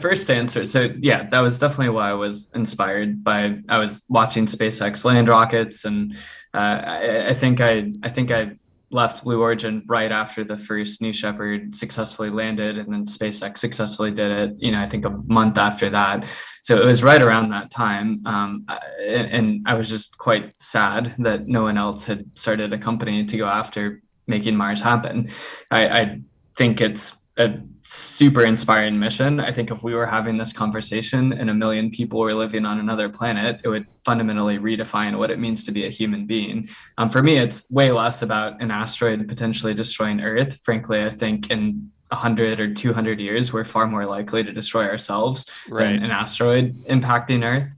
first answer. So yeah, that was definitely why I was inspired by. I was watching SpaceX land rockets, and I think I left Blue Origin right after the first New Shepard successfully landed, and then SpaceX successfully did it, I think a month after that. So it was right around that time. And I was just quite sad that no one else had started a company to go after making Mars happen. I think it's a super inspiring mission. I think if we were having this conversation and 1 million people were living on another planet, it would fundamentally redefine what it means to be a human being. For me, it's way less about an asteroid potentially destroying Earth. Frankly, I think in 100 or 200 years, we're far more likely to destroy ourselves than an asteroid impacting Earth.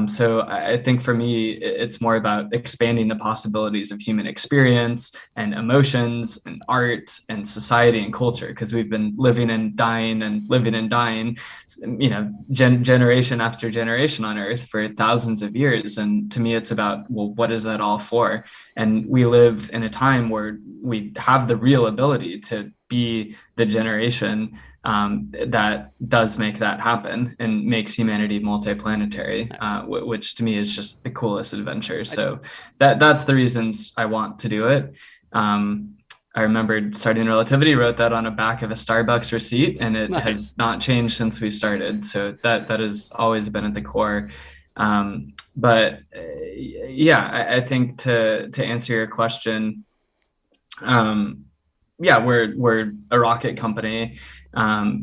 So I think for me, it's more about expanding the possibilities of human experience and emotions and art and society and culture, because we've been living and dying, generation after generation on Earth for thousands of years. And to me, it's about, well, what is that all for? And we live in a time where we have the real ability to be the generation that does make that happen and makes humanity multiplanetary, which to me is just the coolest adventure. So that's the reasons I want to do it. I remember starting Relativity, wrote that on the back of a Starbucks receipt, and it has not changed since we started. So that has always been at the core. But I think to answer your question, we're a rocket company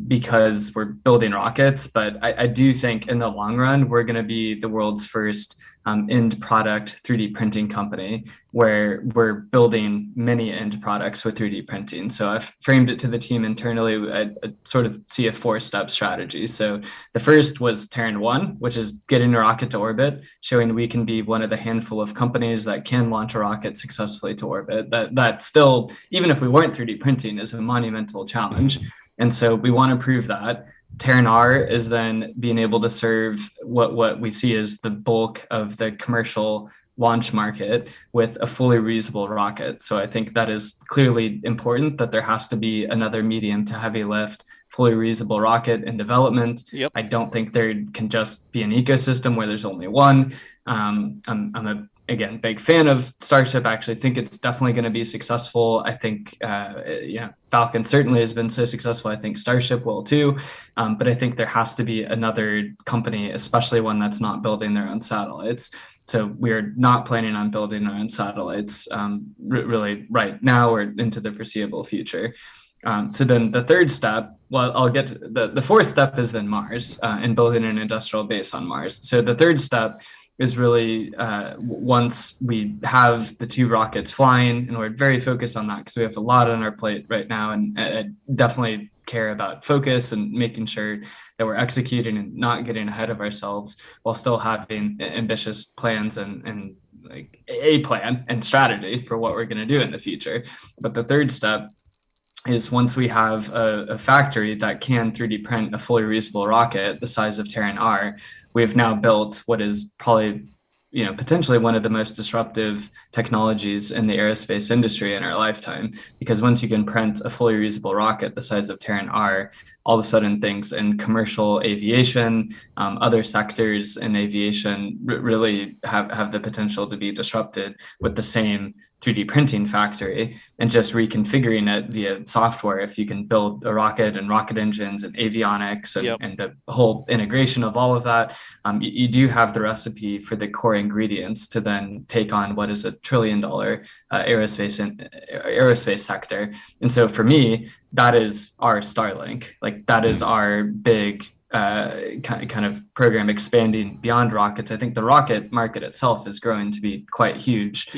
because we're building rockets, but I do think in the long run, we're going to be the world's first end product 3D printing company, where we're building many end products with 3D printing. So I've framed it to the team internally. I sort of see a 4-step strategy. So the first was Terran 1, which is getting a rocket to orbit, showing we can be one of the handful of companies that can launch a rocket successfully to orbit. That still, even if we weren't 3D printing, is a monumental challenge. And so we want to prove that. Terran R is then being able to serve what we see as the bulk of the commercial launch market with a fully reusable rocket. So I think that is clearly important, that there has to be another medium to heavy lift, fully reusable rocket in development. Yep. I don't think there can just be an ecosystem where there's only one. I'm a big fan of Starship. I actually think it's definitely going to be successful. I think, Falcon certainly has been so successful. I think Starship will too. But I think there has to be another company, especially one that's not building their own satellites. So we're not planning on building our own satellites really right now or into the foreseeable future. So then the third step, I'll get to the fourth step is then Mars and building an industrial base on Mars. So the third step is really once we have the 2 rockets flying, and we're very focused on that because we have a lot on our plate right now, and I definitely care about focus and making sure that we're executing and not getting ahead of ourselves while still having ambitious plans and like a plan and strategy for what we're going to do in the future. But the third step is once we have a factory that can 3D print a fully reusable rocket the size of Terran R, we have now built what is probably potentially one of the most disruptive technologies in the aerospace industry in our lifetime, because once you can print a fully reusable rocket the size of Terran R, all of a sudden things in commercial aviation, other sectors in aviation really have the potential to be disrupted with the same 3D printing factory, and just reconfiguring it via software. If you can build a rocket and rocket engines and avionics and the whole integration of all of that, you do have the recipe for the core ingredients to then take on what is $1 trillion aerospace sector. And so for me, that is our Starlink. Like, that is our big kind of program expanding beyond rockets. I think the rocket market itself is growing to be quite huge.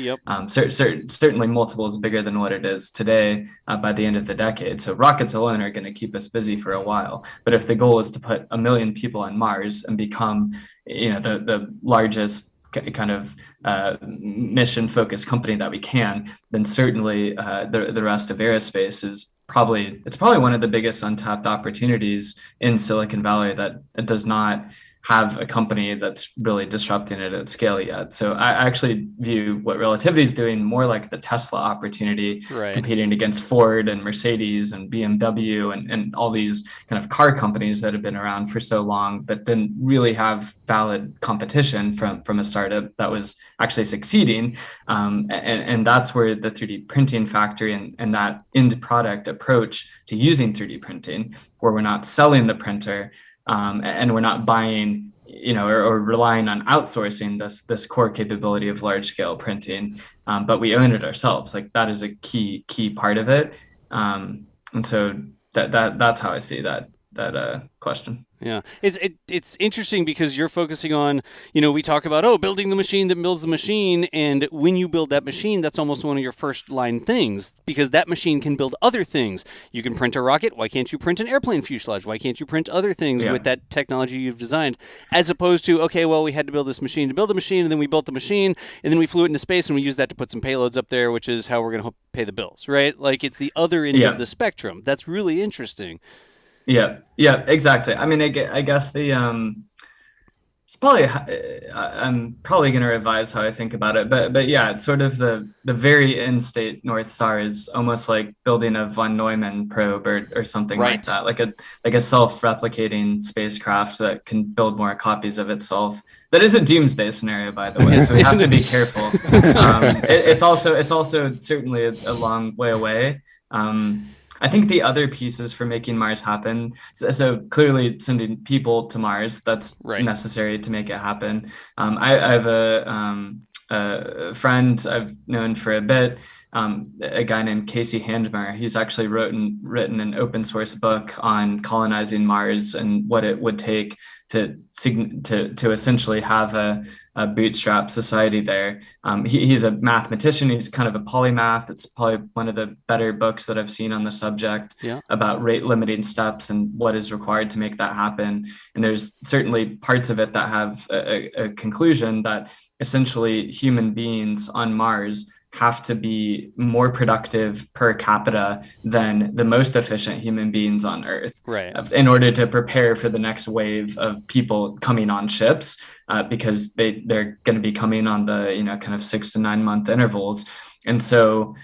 Certainly multiples bigger than what it is today by the end of the decade. So rockets alone are going to keep us busy for a while. But if the goal is to put 1 million people on Mars and become, the largest kind of mission focused company that we can, then certainly the rest of aerospace is probably one of the biggest untapped opportunities in Silicon Valley that does not have a company that's really disrupting it at scale yet. So I actually view what Relativity is doing more like the Tesla opportunity, competing against Ford and Mercedes and BMW and all these kind of car companies that have been around for so long, but didn't really have valid competition from a startup that was actually succeeding. And that's where the 3D printing factory and that end product approach to using 3D printing, where we're not selling the printer, and we're not buying, or relying on outsourcing this core capability of large scale printing, but we own it ourselves. Like, that is a key part of it. And so that's how I see that question. Yeah, it's interesting because you're focusing on, we talk about, building the machine that builds the machine. And when you build that machine, that's almost one of your first line things, because that machine can build other things. You can print a rocket. Why can't you print an airplane fuselage? Why can't you print other things with that technology you've designed? As opposed to, we had to build this machine to build the machine, and then we built the machine, and then we flew it into space, and we used that to put some payloads up there, which is how we're going to pay the bills, right? Like, it's the other end of the spectrum. That's really interesting. Yeah, exactly. I mean, I guess it's probably, I'm probably going to revise how I think about it, but yeah, it's sort of the very end state North Star is almost like building a von Neumann probe or something like that, like a self-replicating spacecraft that can build more copies of itself. That is a doomsday scenario, by the way, so we have to be careful. It's also certainly a long way away. I think the other pieces for making Mars happen, so clearly sending people to Mars, that's necessary to make it happen. I have a friend I've known for a bit, a guy named Casey Handmer. He's actually written an open source book on colonizing Mars and what it would take to essentially have a bootstrap society there. He's a mathematician. He's kind of a polymath. It's probably one of the better books that I've seen on the subject about rate limiting steps and what is required to make that happen. And there's certainly parts of it that have a conclusion that essentially human beings on Mars have to be more productive per capita than the most efficient human beings on Earth, in order to prepare for the next wave of people coming on ships, because they're going to be coming on the kind of 6 to 9 month intervals. And so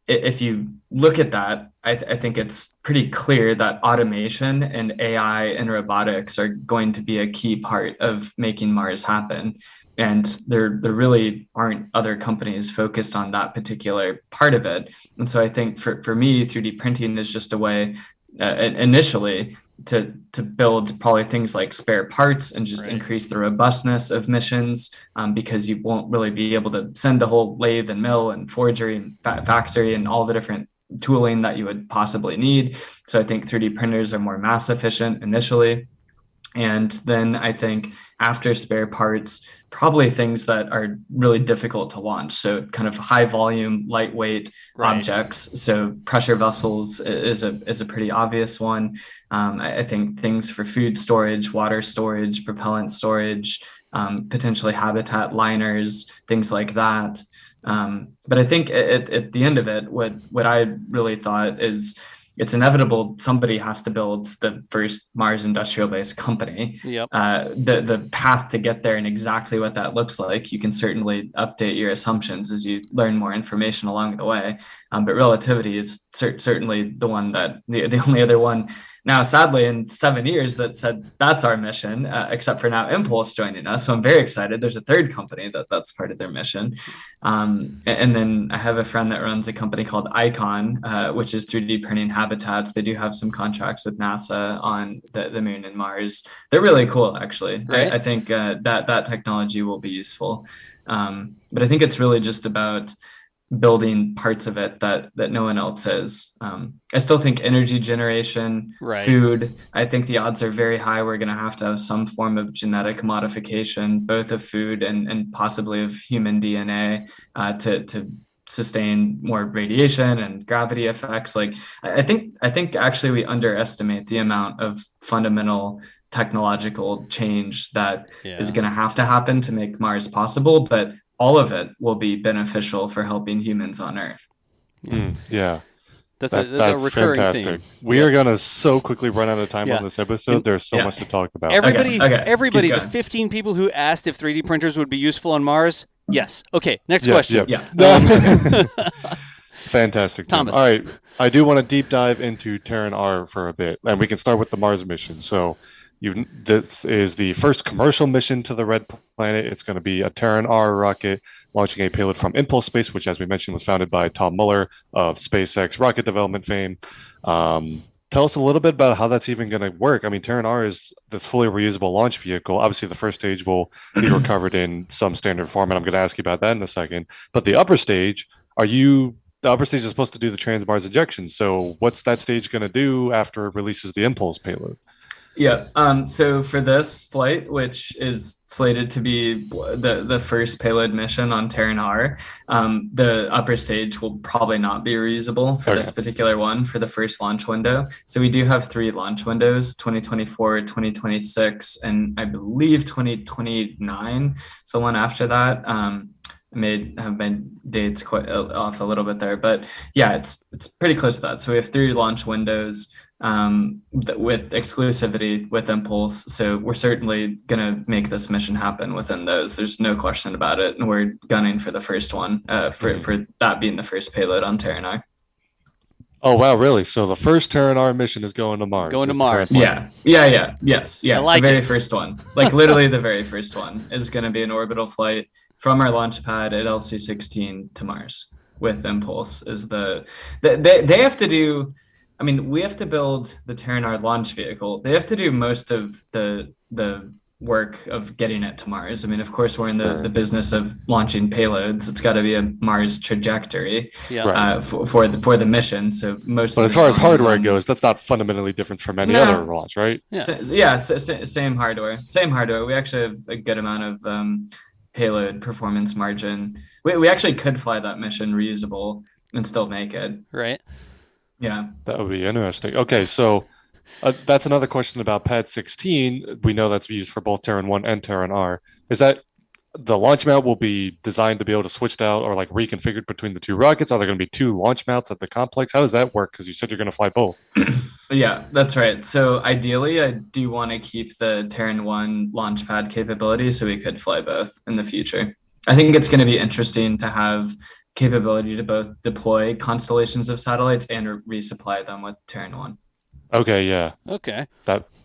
if you look at that, I think it's pretty clear that automation and AI and robotics are going to be a key part of making Mars happen. And there really aren't other companies focused on that particular part of it. And so I think for me, 3D printing is just a way initially to build probably things like spare parts and just increase the robustness of missions, because you won't really be able to send a whole lathe and mill and forgery and factory and all the different tooling that you would possibly need. So I think 3D printers are more mass efficient initially. And then I think after spare parts, probably things that are really difficult to launch. So kind of high volume, lightweight objects. So pressure vessels is a pretty obvious one. I think things for food storage, water storage, propellant storage, potentially habitat liners, things like that. But I think at the end of it, what I really thought is, it's inevitable somebody has to build the first Mars industrial base company. Yep. The path to get there and exactly what that looks like, you can certainly update your assumptions as you learn more information along the way. But Relativity is certainly the one that the only other one now, sadly, in 7 years that said that's our mission, except for now Impulse joining us. So I'm very excited. There's a third company that's part of their mission. And then I have a friend that runs a company called Icon, which is 3D printing habitats. They do have some contracts with NASA on the moon and Mars. They're really cool, actually. Right. I think that technology will be useful. But I think it's really just about building parts of it that no one else is. I still think energy generation, food, I think the odds are very high we're going to have some form of genetic modification, both of food and possibly of human DNA, to sustain more radiation and gravity effects. Like I think actually we underestimate the amount of fundamental technological change that is going to have to happen to make Mars possible, but all of it will be beneficial for helping humans on Earth. Yeah. That's a recurring fantastic theme. We are going to so quickly run out of time on this episode. There's so much to talk about. Everybody, the 15 people who asked if 3D printers would be useful on Mars, yes. Okay, next question. Fantastic, Tim. Thomas. All right, I do want to deep dive into Terran R for a bit, and we can start with the Mars mission. So this is the first commercial mission to the Red Planet. It's going to be a Terran R rocket launching a payload from Impulse Space, which, as we mentioned, was founded by Tom Mueller of SpaceX rocket development fame. Tell us a little bit about how that's even going to work. I mean, Terran R is this fully reusable launch vehicle. Obviously, the first stage will be recovered in some standard form, and I'm going to ask you about that in a second. But the upper stage, the upper stage is supposed to do the trans-Mars ejection. So what's that stage going to do after it releases the Impulse payload? Yeah. So for this flight, which is slated to be the first payload mission on Terran R, the upper stage will probably not be reusable for this particular one for the first launch window. So we do have 3 launch windows: 2024, 2026, and I believe 2029. So one after that. I may have my dates quite off a little bit there, but yeah, it's pretty close to that. So we have 3 launch windows with exclusivity with Impulse. So we're certainly going to make this mission happen within those. There's no question about it. And we're gunning for the first one, for that being the first payload on Terran R. Oh, wow, really? So the first Terran R mission is going to Mars. Yeah. Yes. Yeah. Like the very first one. Like literally the very first one is going to be an orbital flight from our launch pad at LC-16 to Mars with Impulse. They have to do... I mean, we have to build the Terran R launch vehicle. They have to do most of the work of getting it to Mars. I mean, of course, we're in the business of launching payloads. It's got to be a Mars trajectory for the mission. So But as far as hardware goes, that's not fundamentally different from any other launch, right? Same hardware. Same hardware. We actually have a good amount of payload performance margin. We actually could fly that mission reusable and still make it. Right. Yeah, that would be interesting. Okay, so that's another question about Pad 16. We know that's used for both Terran 1 and Terran R. Is that the launch mount will be designed to be able to switch out or like reconfigured between the 2 rockets? Are there going to be 2 launch mounts at the complex? How does that work? Because you said you're going to fly both. Yeah, that's right. So ideally, I do want to keep the Terran 1 launch pad capability so we could fly both in the future. I think it's going to be interesting to have capability to both deploy constellations of satellites and resupply them with Terran 1. Okay, yeah. Okay.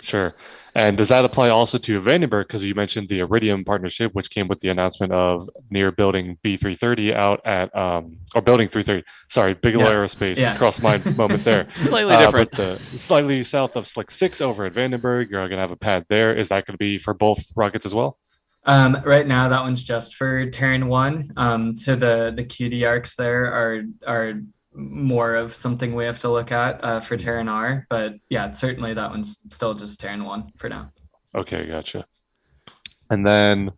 Sure. And does that apply also to Vandenberg? Because you mentioned the Iridium partnership, which came with the announcement of near building B330 out at, or building 330, sorry, Bigelow Aerospace, cross my moment there. Slightly different. But slightly south of Slick 6 over at Vandenberg, you're going to have a pad there. Is that going to be for both rockets as well? Right now, that one's just for Terran 1. So the QD arcs there are more of something we have to look at for Terran R. But yeah, certainly that one's still just Terran 1 for now. Okay, gotcha. And then,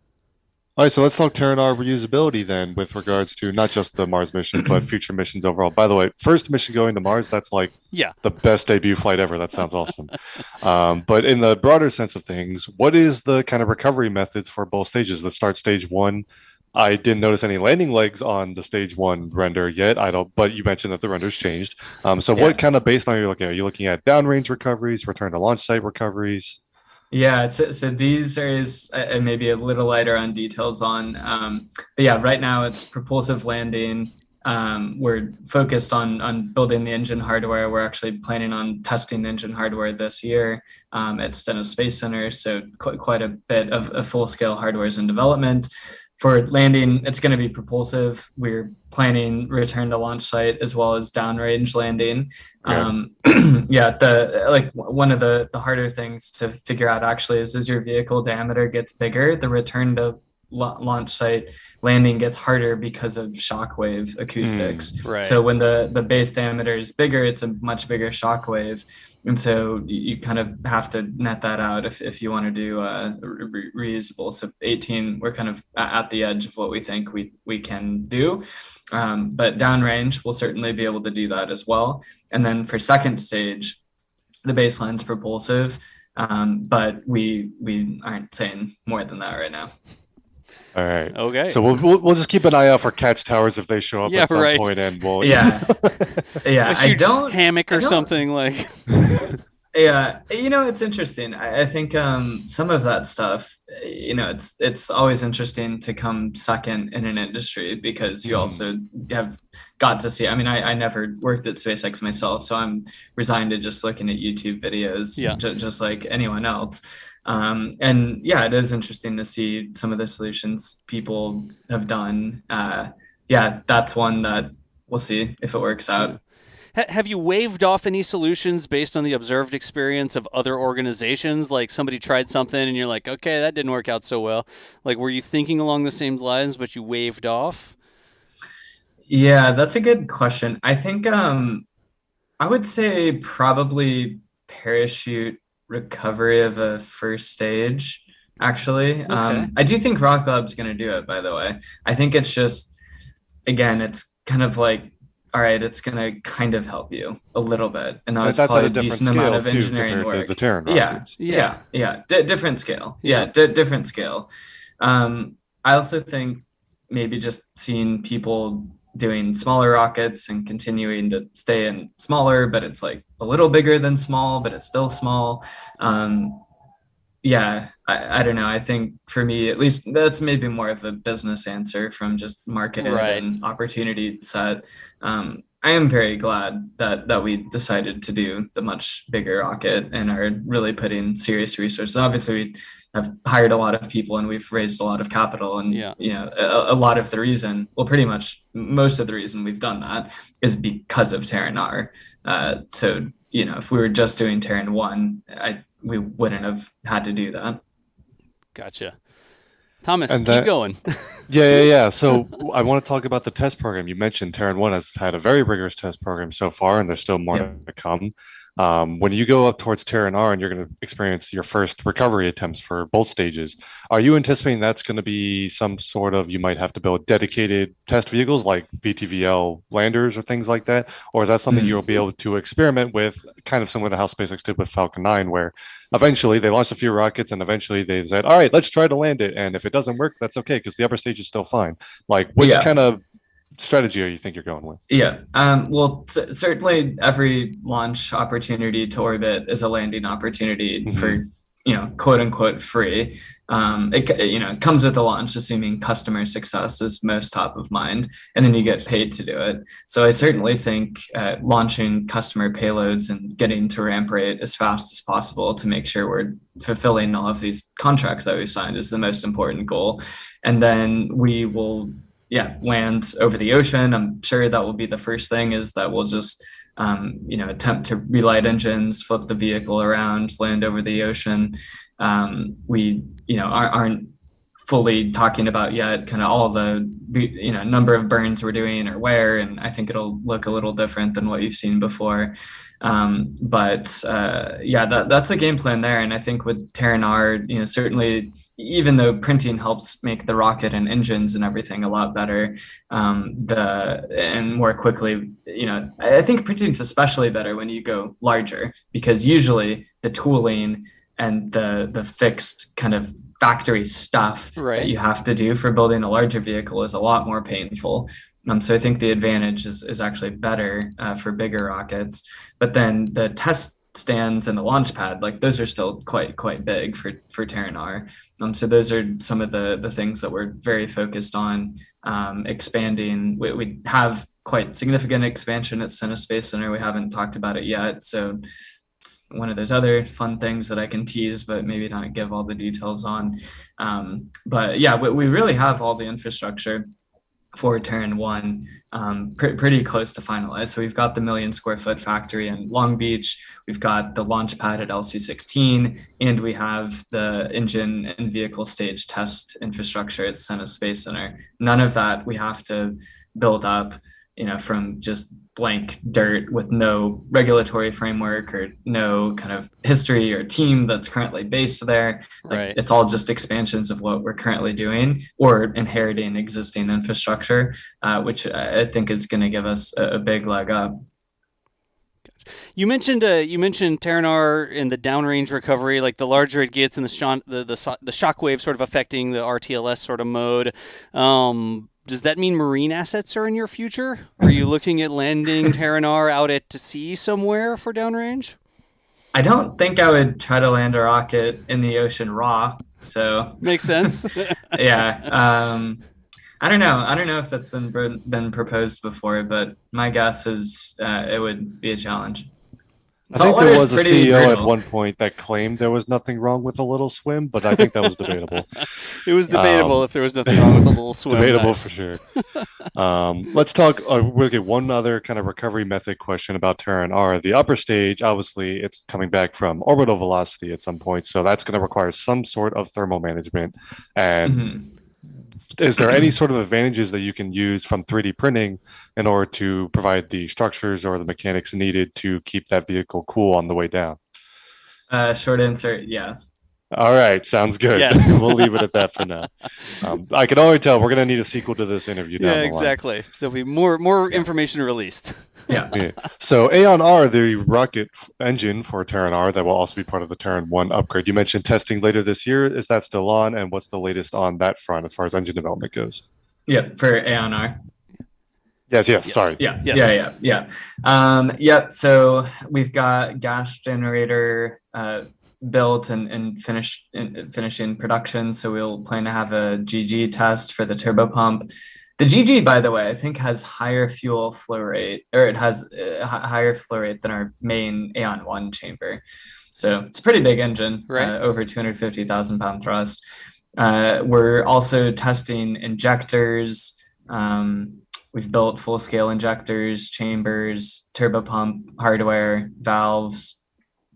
all right, so let's talk Terran R reusability then with regards to not just the Mars mission, but future missions overall. By the way, first mission going to Mars, that's like the best debut flight ever. That sounds awesome. But in the broader sense of things, what is the kind of recovery methods for both stages? Let's start stage 1. I didn't notice any landing legs on the stage 1 render yet. But you mentioned that the render's changed. So what kind of baseline are you looking at? Are you looking at downrange recoveries, return to launch site recoveries? Yeah, so these are maybe a little lighter on details on, but yeah, right now it's propulsive landing. We're focused on building the engine hardware. We're actually planning on testing engine hardware this year at Stennis Space Center. So quite a bit of full-scale hardware is in development. For landing, it's going to be propulsive. We're planning return to launch site as well as downrange landing. One of the harder things to figure out actually is as your vehicle diameter gets bigger, the return to launch site landing gets harder because of shockwave acoustics. Right. So when the base diameter is bigger, it's a much bigger shockwave. And so you kind of have to net that out if you want to do reusable. So 18, we're kind of at the edge of what we think we can do. But downrange, we'll certainly be able to do that as well. And then for second stage, the baseline's propulsive, but we aren't saying more than that right now. All right. Okay. So we'll just keep an eye out for catch towers if they show up at some point, and we'll a huge hammock or something like. Yeah, it's interesting. I think some of that stuff, it's always interesting to come second in an industry because you also have got to see. I mean, I never worked at SpaceX myself, so I'm resigned to just looking at YouTube videos, just like anyone else. And yeah, it is interesting to see some of the solutions people have done. That's one that we'll see if it works out. Have you waved off any solutions based on the observed experience of other organizations? Like somebody tried something and you're like, okay, that didn't work out so well. Like, were you thinking along the same lines, but you waved off? Yeah, that's a good question. I think I would say probably parachute recovery of a first stage, actually. Okay. I do think Rock Lab's going to do it, by the way. I think it's just, again, it's kind of like, all right, it's going to kind of help you a little bit. And that's probably a decent amount of engineering work. The Terran rockets. Different scale. Different scale. I also think maybe just seeing people doing smaller rockets and continuing to stay in smaller, but it's like a little bigger than small, but it's still small. I don't know. I think for me, at least, that's maybe more of a business answer from just market and opportunity set. I am very glad that we decided to do the much bigger rocket and are really putting serious resources. Obviously, we have hired a lot of people and we've raised a lot of capital. And, a lot of the reason, well, pretty much most of the reason we've done that is because of Terran R. So, if we were just doing Terran 1, we wouldn't have had to do that. Gotcha. Thomas, keep going. Yeah. So I want to talk about the test program. You mentioned Terran 1 has had a very rigorous test program so far, and there's still more to come. When you go up towards Terran R and you're going to experience your first recovery attempts for both stages, are you anticipating that's going to be some sort of, you might have to build dedicated test vehicles like VTVL landers or things like that? Or is that something you'll be able to experiment with, kind of similar to how SpaceX did with Falcon 9, where eventually they launched a few rockets and eventually they said, all right, let's try to land it. And if it doesn't work, that's okay, because the upper stage is still fine. Like, which kind of strategy are you think you're going with? Certainly every launch opportunity to orbit is a landing opportunity for quote unquote free. It comes with the launch, assuming customer success is most top of mind, and then you get paid to do it. So I certainly think launching customer payloads and getting to ramp rate as fast as possible to make sure we're fulfilling all of these contracts that we signed is the most important goal. And then we will land over the ocean. I'm sure that will be the first thing, is that we'll just attempt to relight engines, flip the vehicle around, land over the ocean. We aren't fully talking about yet kind of all the number of burns we're doing or where, and I think it'll look a little different than what you've seen before. That's the game plan there. And I think with Terran R, certainly, even though printing helps make the rocket and engines and everything a lot better, and more quickly, I think printing's especially better when you go larger, because usually the tooling and the fixed kind of factory stuff Right. that you have to do for building a larger vehicle is a lot more painful. So I think the advantage is actually better for bigger rockets. But then the test stands and the launch pad, like those are still quite big for Terran R. So those are some of the things that we're very focused on expanding. We have quite significant expansion at Stennis Space Center. We haven't talked about it yet. So it's one of those other fun things that I can tease, but maybe not give all the details on. But yeah, we really have all the infrastructure for Terran 1 pretty close to finalized. So we've got the 1 million square foot factory in Long Beach, we've got the launch pad at LC-16, and we have the engine and vehicle stage test infrastructure at Stennis Space Center. None of that we have to build up, from just blank dirt with no regulatory framework or no kind of history or team that's currently based there. Right. It's all just expansions of what we're currently doing or inheriting existing infrastructure, which I think is going to give us a big leg up. You mentioned Terran R in the downrange recovery, like the larger it gets and the shockwave sort of affecting the RTLS sort of mode. Does that mean marine assets are in your future? Are you looking at landing Terran R out at sea somewhere for downrange? I don't think I would try to land a rocket in the ocean raw. So makes sense. Yeah. I don't know if that's been proposed before, but my guess is it would be a challenge. I think there was a CEO at one point that claimed there was nothing wrong with a little swim, but I think that was debatable. It was debatable if there was nothing wrong with a little swim. Debatable for sure. Let's talk. We'll get one other kind of recovery method question about Terran R. The upper stage, obviously, it's coming back from orbital velocity at some point, so that's going to require some sort of thermal management. And is there any sort of advantages that you can use from 3D printing in order to provide the structures or the mechanics needed to keep that vehicle cool on the way down? Short answer, yes. All right, sounds good. Yes. We'll leave it at that for now. I can already tell we're going to need a sequel to this interview down the line. Exactly. There'll be more information released. Yeah. So Aeon R, the rocket engine for Terran R, that will also be part of the Terran 1 upgrade. You mentioned testing later this year. Is that still on? And what's the latest on that front as far as engine development goes? Yeah, for Aeon R. Yes. Sorry. Yeah. So we've got gas generator built and finishing production. So we'll plan to have a GG test for the turbopump. The GG, by the way, I think has higher fuel flow rate, or it has a higher flow rate than our main Aeon 1 chamber. So it's a pretty big engine, right? Over 250,000 pound thrust. We're also testing injectors. We've built full-scale injectors, chambers, turbopump, hardware, valves.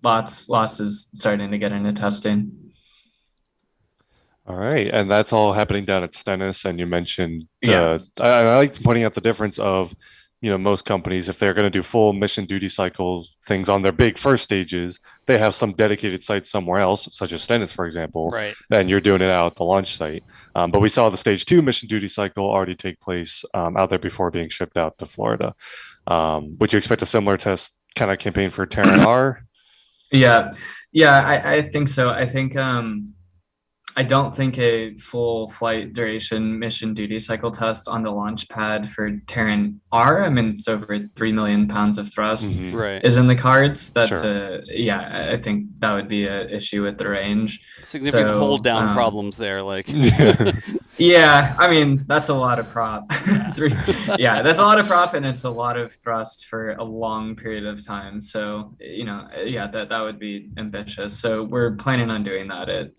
Lots is starting to get into testing. All right, and that's all happening down at Stennis. And you mentioned, I like pointing out the difference of, most companies, if they're going to do full mission duty cycle things on their big first stages, they have some dedicated site somewhere else, such as Stennis, for example. Right. And you're doing it out at the launch site. But we saw the stage 2 mission duty cycle already take place out there before being shipped out to Florida. Would you expect a similar test kind of campaign for Terran R? Yeah, I think so. I think I don't think a full flight duration mission duty cycle test on the launch pad for Terran R, I mean, it's over 3 million pounds of thrust, right, is in the cards. That's Sure. I think that would be an issue with the range. significant hold down problems there, like. Yeah, I mean, that's a lot of prop. That's a lot of prop, and it's a lot of thrust for a long period of time. So, that would be ambitious. So we're planning on doing that at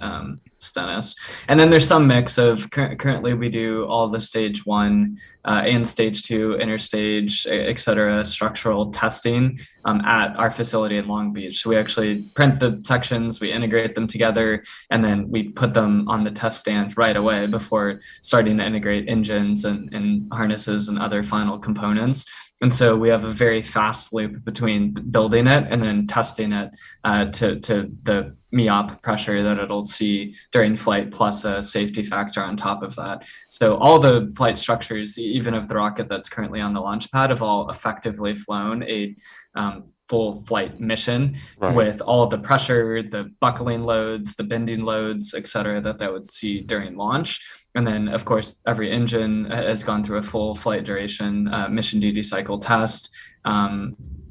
Stennis. And then there's some mix of, currently we do all the stage 1 and stage 2, interstage, et cetera, structural testing at our facility in Long Beach. So we actually print the sections, we integrate them together, and then we put them on the test stand right away before starting to integrate engines and harnesses and other final components. And so we have a very fast loop between building it and then testing it to the MEOP pressure that it'll see during flight, plus a safety factor on top of that. So all the flight structures, even of the rocket that's currently on the launch pad, have all effectively flown a full flight mission Right. with all the pressure, the buckling loads, the bending loads, et cetera, that would see during launch. And then, of course, every engine has gone through a full flight duration mission duty cycle test.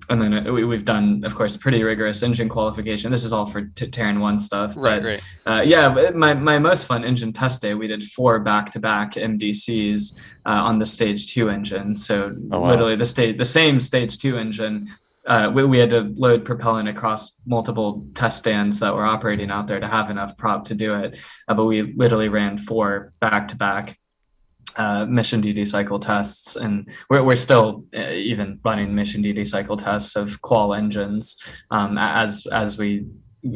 And then we've done, of course, pretty rigorous engine qualification. This is all for Terran 1 stuff. Right. My most fun engine test day, we did 4 back-to-back MDCs on the Stage 2 engine. So literally the same Stage 2 engine. We had to load propellant across multiple test stands that were operating out there to have enough prop to do it. But we literally ran 4 back-to-back mission duty cycle tests, and we're still even running mission duty cycle tests of qual engines as we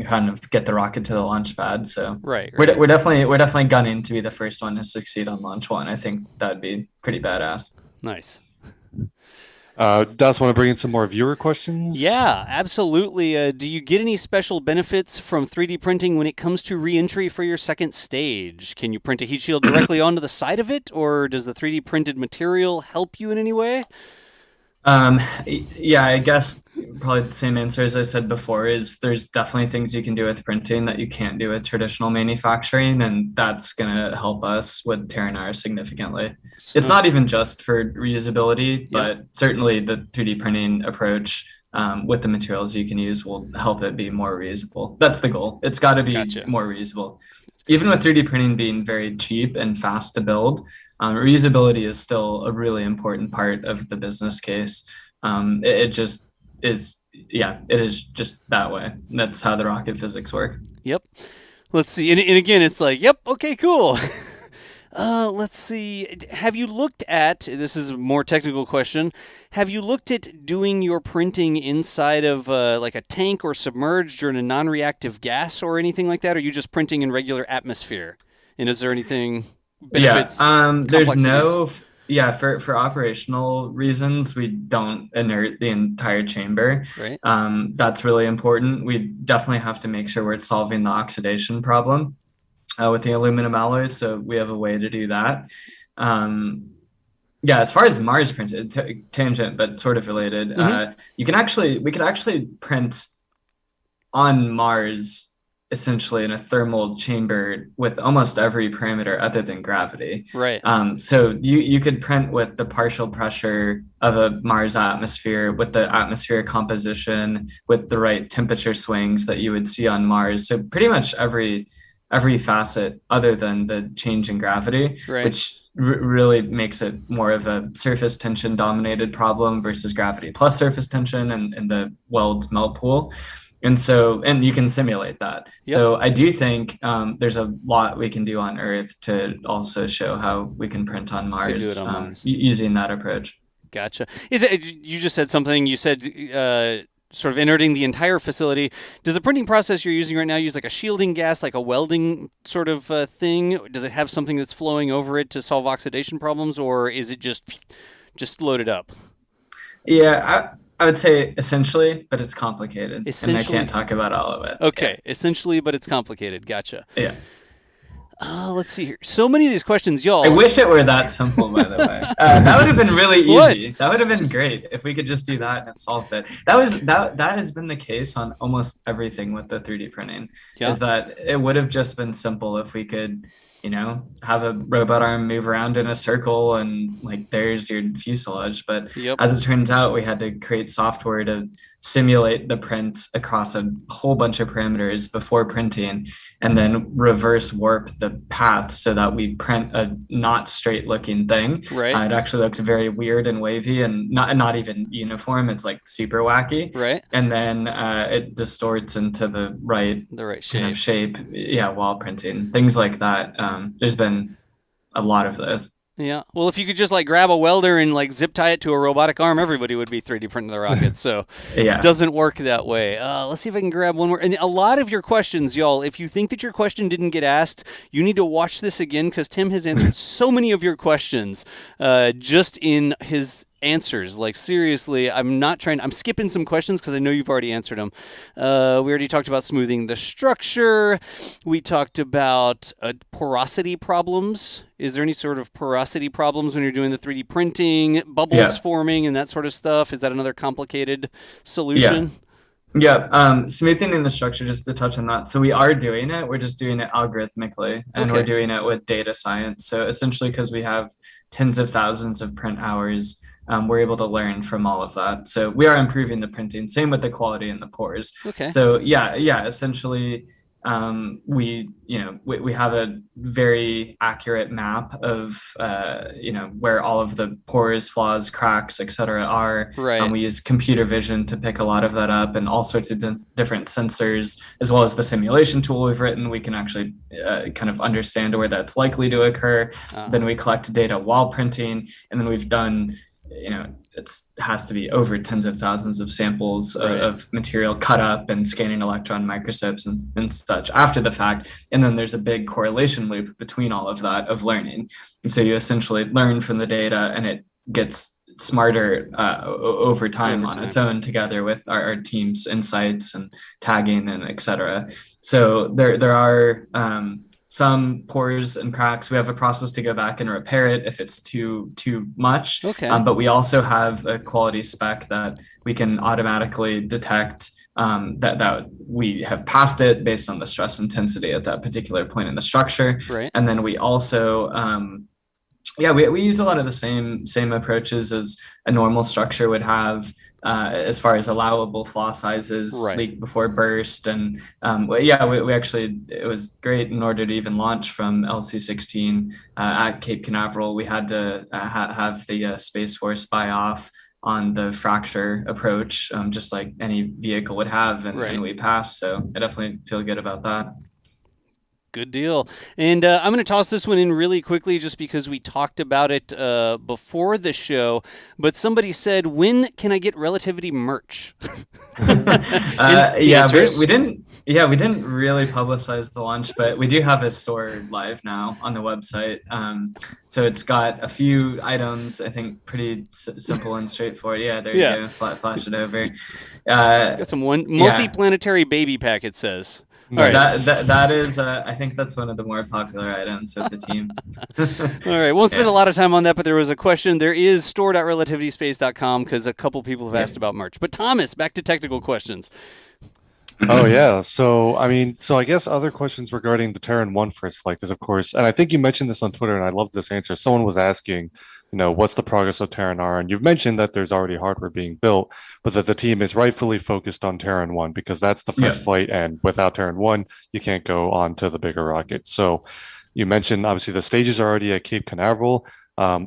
kind of get the rocket to the launch pad. So right. We're definitely gunning to be the first one to succeed on launch 1. I think that'd be pretty badass. Nice. Das, want to bring in some more viewer questions? Yeah, absolutely. Do you get any special benefits from 3D printing when it comes to re-entry for your second stage? Can you print a heat shield directly onto the side of it, or does the 3D printed material help you in any way? Yeah, I guess probably the same answer as I said before is there's definitely things you can do with printing that you can't do with traditional manufacturing, and that's going to help us with Terran R significantly. It's not even just for reusability, but certainly the 3D printing approach with the materials you can use will help it be more reusable. That's the goal. It's got to be more reusable. Even with 3D printing being very cheap and fast to build, reusability is still a really important part of the business case. It just is, it is just that way. That's how the rocket physics work. Yep. Let's see. And again, it's like, yep, okay, cool. Let's see. Have you looked at, this is a more technical question, have you looked at doing your printing inside of like a tank or submerged or in a non-reactive gas or anything like that? Or are you just printing in regular atmosphere? And is there anything benefits? There's no, for operational reasons, we don't inert the entire chamber. Right. That's really important. We definitely have to make sure we're solving the oxidation problem with the aluminum alloys, so we have a way to do that. As far as Mars printed, tangent but sort of related, we could actually print on Mars essentially in a thermal chamber with almost every parameter other than gravity. Right. So you could print with the partial pressure of a Mars atmosphere, with the atmospheric composition, with the right temperature swings that you would see on Mars. So pretty much every facet other than the change in gravity, which really makes it more of a surface tension dominated problem versus gravity plus surface tension and the weld melt pool. And you can simulate that. Yep. So I do think there's a lot we can do on Earth to also show how we can print on Mars, using that approach. Gotcha. You just said something, you said sort of inerting the entire facility. Does the printing process you're using right now use like a shielding gas, like a welding sort of thing? Does it have something that's flowing over it to solve oxidation problems, or is it just loaded up? Yeah, I would say essentially, but it's complicated. And I can't talk about all of it. Okay, essentially, but it's complicated. Gotcha. Yeah. Let's see here. So many of these questions, y'all. I wish it were that simple, by the way. That would have been really easy. That would have been great if we could just do that and solve it. That has been the case on almost everything with the 3D printing. Is that it would have just been simple if we could, have a robot arm move around in a circle and like there's your fuselage. But as it turns out, we had to create software to simulate the print across a whole bunch of parameters before printing, and then reverse warp the path so that we print a not straight looking thing. Right. It actually looks very weird and wavy and not even uniform. It's like super wacky. Right. And then it distorts into the right shape. Kind of shape. Yeah, while printing. Things like that. There's been a lot of those. Yeah. Well, if you could just like grab a welder and like zip tie it to a robotic arm, everybody would be 3D printing the rockets. So it doesn't work that way. Let's see if I can grab one more. And a lot of your questions, y'all, if you think that your question didn't get asked, you need to watch this again because Tim has answered so many of your questions just in his answers. Like, seriously, I'm skipping some questions because I know you've already answered them. We already talked about smoothing the structure. We talked about porosity problems. Is there any sort of porosity problems when you're doing the 3D printing, bubbles forming and that sort of stuff? Is that another complicated solution? Yeah, smoothing in the structure, just to touch on that. So we are doing it. We're just doing it algorithmically, and we're doing it with data science. So essentially, because we have tens of thousands of print hours, we're able to learn from all of that. So we are improving the printing. Same with the quality in the pores. Okay. So essentially, we have a very accurate map of where all of the pores, flaws, cracks, etc. are. Right. We use computer vision to pick a lot of that up, and all sorts of different sensors, as well as the simulation tool we've written. We can actually kind of understand where that's likely to occur. Then we collect data while printing, and then we've done, it has to be over tens of thousands of samples of material cut up and scanning electron microscopes and such after the fact. And then there's a big correlation loop between all of that of learning. And so you essentially learn from the data, and it gets smarter over time on its own, together with our team's insights and tagging and et cetera. So there are some pores and cracks. We have a process to go back and repair it if it's too much. Okay. But we also have a quality spec that we can automatically detect that we have passed it based on the stress intensity at that particular point in the structure. Right. And then we also we use a lot of the same approaches as a normal structure would have, as far as allowable flaw sizes, leak before burst. And we actually, it was great. In order to even launch from LC-16 at Cape Canaveral, we had to have the Space Force buy off on the fracture approach, just like any vehicle would have, and we passed. So I definitely feel good about that. Good deal. And I'm going to toss this one in really quickly just because we talked about it before the show. But somebody said, when can I get Relativity merch? We didn't really publicize the launch, but we do have a store live now on the website. So it's got a few items, I think, pretty simple and straightforward. Yeah, there you go. Flash it over. Got some multi-planetary baby pack, it says. Nice. That is, I think that's one of the more popular items of the team. All right, won't spend a lot of time on that, but there was a question. There is store.relativityspace.com because a couple people have asked about merch. But Thomas, back to technical questions. Oh yeah, so I guess other questions regarding the Terran 1 first flight, because of course, and I think you mentioned this on Twitter, and I love this answer. Someone was asking, what's the progress of Terran R? And you've mentioned that there's already hardware being built, but that the team is rightfully focused on Terran 1 because that's the first flight, and without Terran 1, you can't go on to the bigger rocket. So you mentioned obviously the stages are already at Cape Canaveral.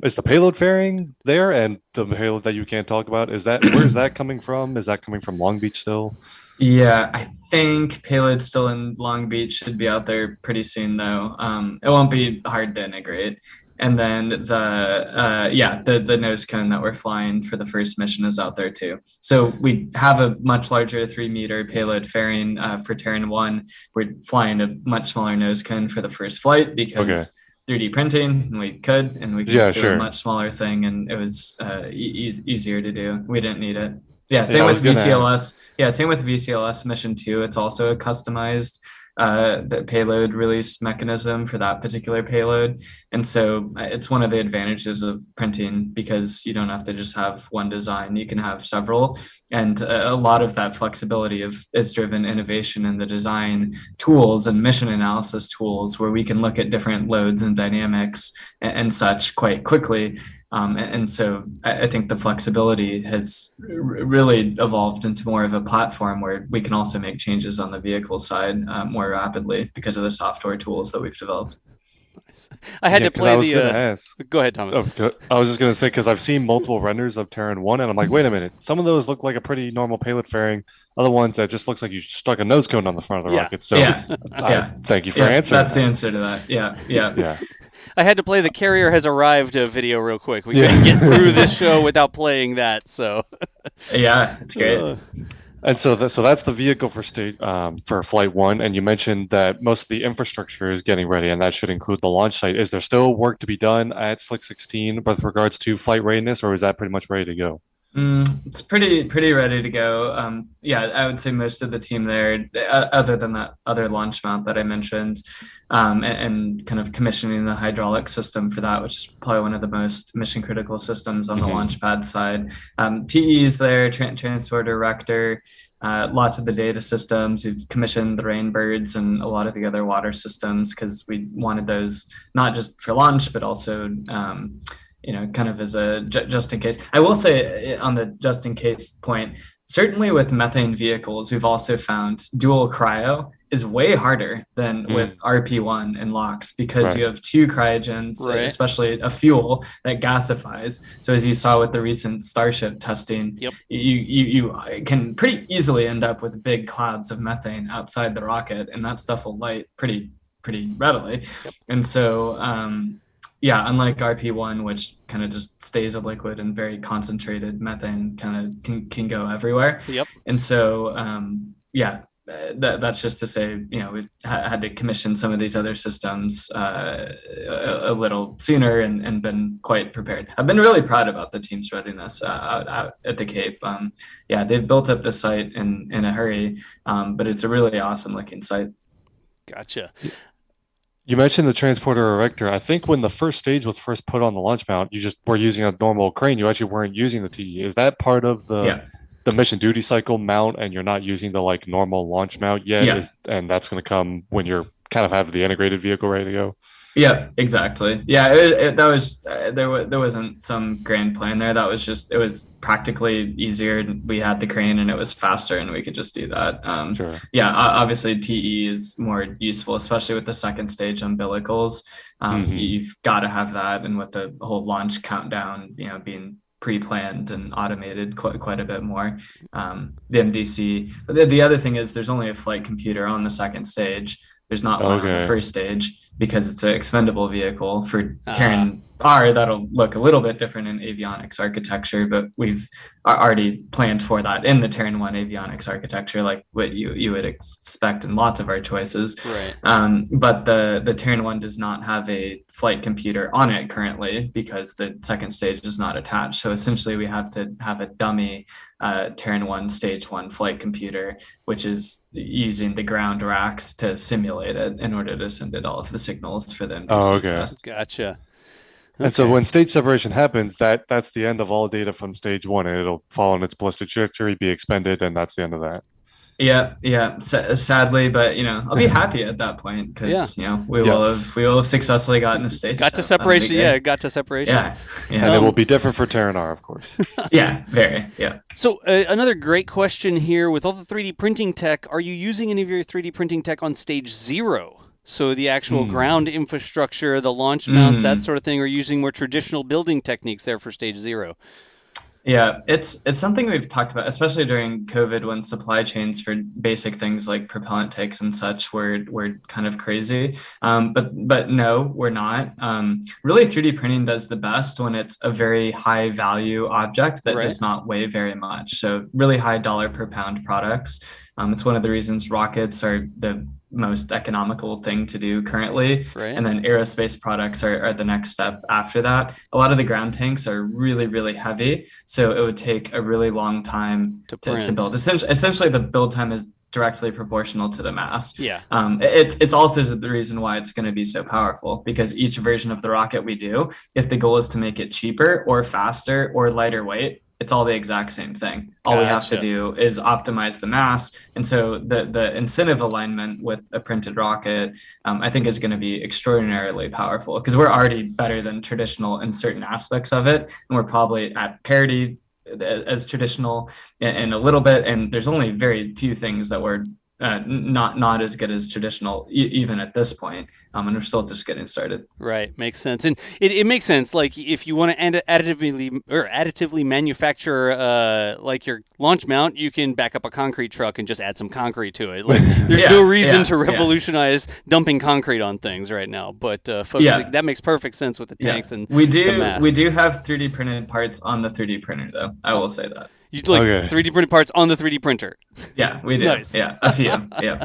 Is the payload fairing there? And the payload that you can't talk about, where is that coming from? Is that coming from Long Beach still? Yeah, I think payload's still in Long Beach, should be out there pretty soon though. It won't be hard to integrate. And then the nose cone that we're flying for the first mission is out there too. So we have a much larger 3-meter payload fairing for Terran 1. We're flying a much smaller nose cone for the first flight because 3D printing, and we could just do a much smaller thing, and it was easier to do. We didn't need it. Yeah, same with VCLS. Yeah, same with VCLS mission 2. It's also a customized payload release mechanism for that particular payload. And so it's one of the advantages of printing, because you don't have to just have one design. You can have several. And a lot of that flexibility is driven innovation in the design tools and mission analysis tools, where we can look at different loads and dynamics and such quite quickly. And so I think the flexibility has really evolved into more of a platform where we can also make changes on the vehicle side more rapidly because of the software tools that we've developed. Nice. I had to play ask. Go ahead, Thomas. I was just going to say, because I've seen multiple renders of Terran 1, and I'm like, wait a minute. Some of those look like a pretty normal payload fairing. Other ones that just looks like you stuck a nose cone on the front of the rocket. So thank you for answering. That's the answer to that. Yeah. I had to play the carrier has arrived video real quick. We couldn't get through this show without playing that. So yeah, it's great. And so that's the vehicle for for Flight 1. And you mentioned that most of the infrastructure is getting ready, and that should include the launch site. Is there still work to be done at Slick 16 with regards to flight readiness, or is that pretty much ready to go? It's pretty ready to go. Yeah, I would say most of the team there, other than that other launch mount that I mentioned, and kind of commissioning the hydraulic system for that, which is probably one of the most mission critical systems on the launch pad side. TE is there, transporter, rector, lots of the data systems. We've commissioned the Rainbirds and a lot of the other water systems because we wanted those not just for launch, but also kind of as a just in case. I will say on the just in case point, certainly with methane vehicles, we've also found dual cryo is way harder than with RP1 and LOX because you have two cryogens, especially a fuel that gasifies. So as you saw with the recent Starship testing, you can pretty easily end up with big clouds of methane outside the rocket, and that stuff will light pretty readily. And so unlike RP1, which kind of just stays a liquid and very concentrated methane kind of can go everywhere. And so, that's just to say, we had to commission some of these other systems a little sooner and been quite prepared. I've been really proud about the team's readiness out at the Cape. They've built up the site in a hurry, but it's a really awesome looking site. Gotcha. You mentioned the transporter erector. I think when the first stage was first put on the launch mount, you just were using a normal crane. You actually weren't using the TE. Is that part of the mission duty cycle mount, and you're not using the normal launch mount yet? And that's going to come when you're kind of have the integrated vehicle ready to go? Yeah, exactly. Yeah, that was there wasn't some grand plan there. That was just, it was practically easier. We had the crane and it was faster and we could just do that. Sure. Yeah, obviously TE is more useful, especially with the second stage umbilicals. You've got to have that, and with the whole launch countdown, being pre-planned and automated quite a bit more. The MDC. But the other thing is there's only a flight computer on the second stage. There's not one on the first stage, because it's an expendable vehicle. For Terran R, that'll look a little bit different in avionics architecture, but we've already planned for that in the Terran 1 avionics architecture, like what you would expect in lots of our choices. Right. But the Terran 1 does not have a flight computer on it currently because the second stage is not attached. So essentially we have to have a dummy Terran 1 stage 1 flight computer, which is using the ground racks to simulate it in order to send it all of the signals for them to test. Gotcha. And so when stage separation happens, that's the end of all data from stage 1, and it'll fall on its ballistic trajectory, be expended, and that's the end of that. Yeah. Sadly, but I'll be happy at that point because we will have successfully gotten the stage. Got to separation. Got to separation. Yeah. And it will be different for Terran R, of course. Very. So another great question here: with all the 3D printing tech, are you using any of your 3D printing tech on stage 0? So the actual ground infrastructure, the launch mounts, that sort of thing, are using more traditional building techniques there for stage 0? Yeah, it's something we've talked about, especially during COVID, when supply chains for basic things like propellant tanks and such were kind of crazy. But no, we're not. Really, 3D printing does the best when it's a very high value object that does not weigh very much. So really high dollar per pound products. It's one of the reasons rockets are the most economical thing to do currently. And then aerospace products are the next step after that. A lot of the ground tanks are really, really heavy. So it would take a really long time to build. Essentially, the build time is directly proportional to the mass. It's also the reason why it's going to be so powerful, because each version of the rocket we do, if the goal is to make it cheaper or faster or lighter weight, it's all the exact same thing. All we have to do is optimize the mass. And so the incentive alignment with a printed rocket, I think, is going to be extraordinarily powerful, because we're already better than traditional in certain aspects of it. And we're probably at parity as traditional in a little bit. And there's only very few things that we're not as good as traditional, even at this point. And we're still just getting started. Right, makes sense. And it makes sense. Like, if you want to additively manufacture like your launch mount, you can back up a concrete truck and just add some concrete to it. Like, there's no reason to revolutionize dumping concrete on things right now. But that makes perfect sense with the tanks and we do the mass. We do have 3D printed parts on the 3D printer, though. I will say that. You like Okay. 3D printed parts on the 3D printer. Yeah, we do. Nice. Yeah, a few. Yeah.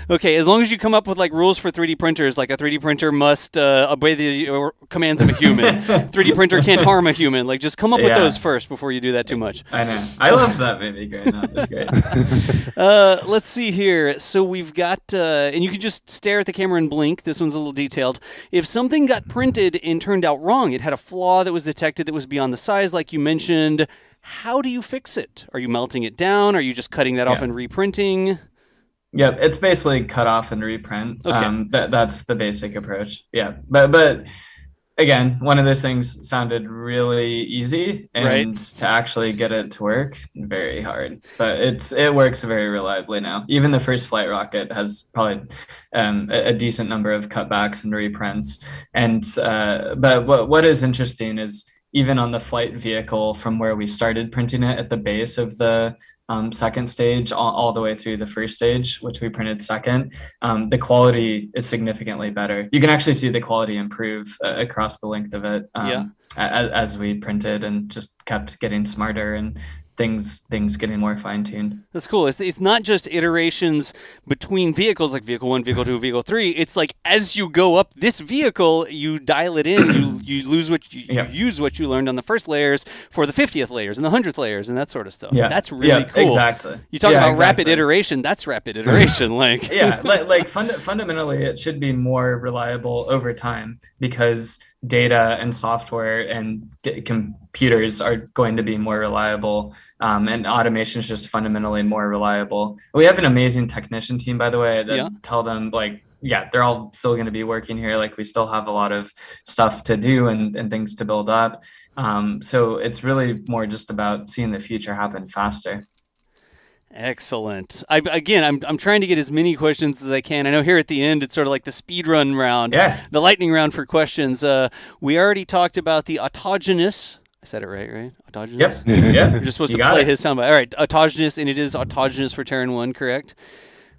Okay, as long as you come up with like rules for 3D printers, like a 3D printer must obey the commands of a human. 3D printer can't harm a human. Like, just come up with Yeah. those first before you do that too much. I know. I loved that movie growing up. It's great. Let's see here. So we've got, and you can just stare at the camera and blink. This one's a little detailed. If something got printed and turned out wrong, it had a flaw that was detected that was beyond the size, like you mentioned, how do you fix it? Are you melting it down? Are you just cutting that off and reprinting? Yep, it's basically cut off and reprint. Okay. That's the basic approach. Yeah, but again, one of those things sounded really easy, and to actually get it to work, very hard. But it works very reliably now. Even the first flight rocket has probably a decent number of cutbacks and reprints. And but what is interesting is even on the flight vehicle, from where we started printing it at the base of the second stage all the way through the first stage, which we printed second, the quality is significantly better. You can actually see the quality improve across the length of it as we printed and just kept getting smarter and things getting more fine-tuned. That's cool. It's not just iterations between vehicles, like vehicle 1, vehicle 2, vehicle 3. It's like as you go up this vehicle, you dial it in, you lose what you use what you learned on the first layers for the 50th layers and the 100th layers and that sort of stuff. Yeah. That's really cool. Exactly. You talk about rapid iteration, that's rapid iteration. Like fundamentally, it should be more reliable over time because data and software and computers are going to be more reliable, and automation is just fundamentally more reliable. We have an amazing technician team, by the way, that tell them they're all still going to be working here. Like, we still have a lot of stuff to do and things to build up. So it's really more just about seeing the future happen faster. Excellent. I'm trying to get as many questions as I can. I know here at the end, it's sort of like the speed run round, the lightning round for questions. We already talked about the autogenous. I said it right? Autogenous? Yep. You're just supposed to play his soundbite. All right, autogenous, and it is autogenous for Terran 1, correct?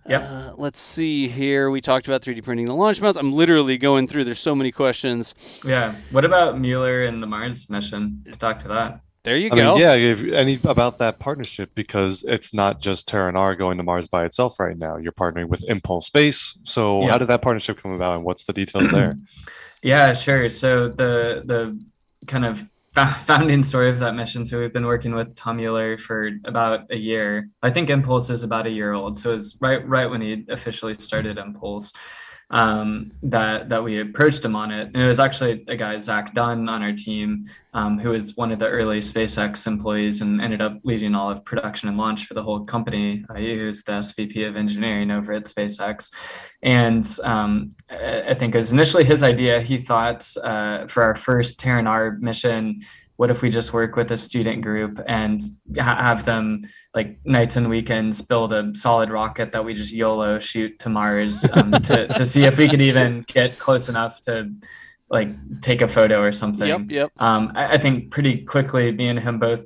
Yep. Let's see here. We talked about 3D printing the launch mounts. I'm literally going through. There's so many questions. Yeah. What about Mueller and the Mars mission? Talk to that. There you go. Mean, any about that partnership, because it's not just Terran going to Mars by itself right now. You're partnering with Impulse Space. So how did that partnership come about, and what's the details there? Yeah, sure. So the kind of founding story of that mission. So we've been working with Tom Mueller for about a year. I think Impulse is about a year old. So it's right when he officially started Impulse. That we approached him on it. And it was actually a guy, Zach Dunn, on our team, who was one of the early SpaceX employees and ended up leading all of production and launch for the whole company. He was the SVP of engineering over at SpaceX. And I think it was initially his idea. He thought for our first Terran mission, what if we just work with a student group and have them, like, nights and weekends, build a solid rocket that we just YOLO shoot to Mars to see if we could even get close enough to, like, take a photo or something. Yep. I think pretty quickly me and him both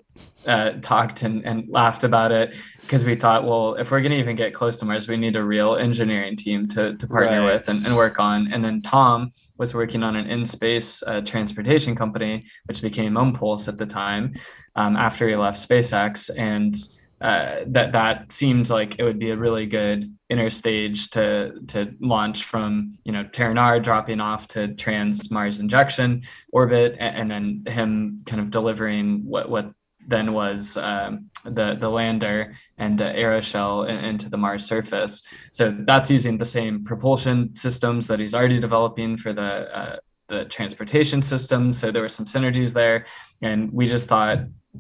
talked and laughed about it, because we thought, well, if we're going to even get close to Mars, we need a real engineering team to partner with and work on. And then Tom was working on an in-space transportation company, which became Impulse at the time, after he left SpaceX. And that seemed like it would be a really good interstage to launch from, Terran dropping off to trans-Mars injection orbit, and then him kind of delivering what then was the lander and aeroshell into the Mars surface. So that's using the same propulsion systems that he's already developing for the transportation system. So there were some synergies there, and we just thought,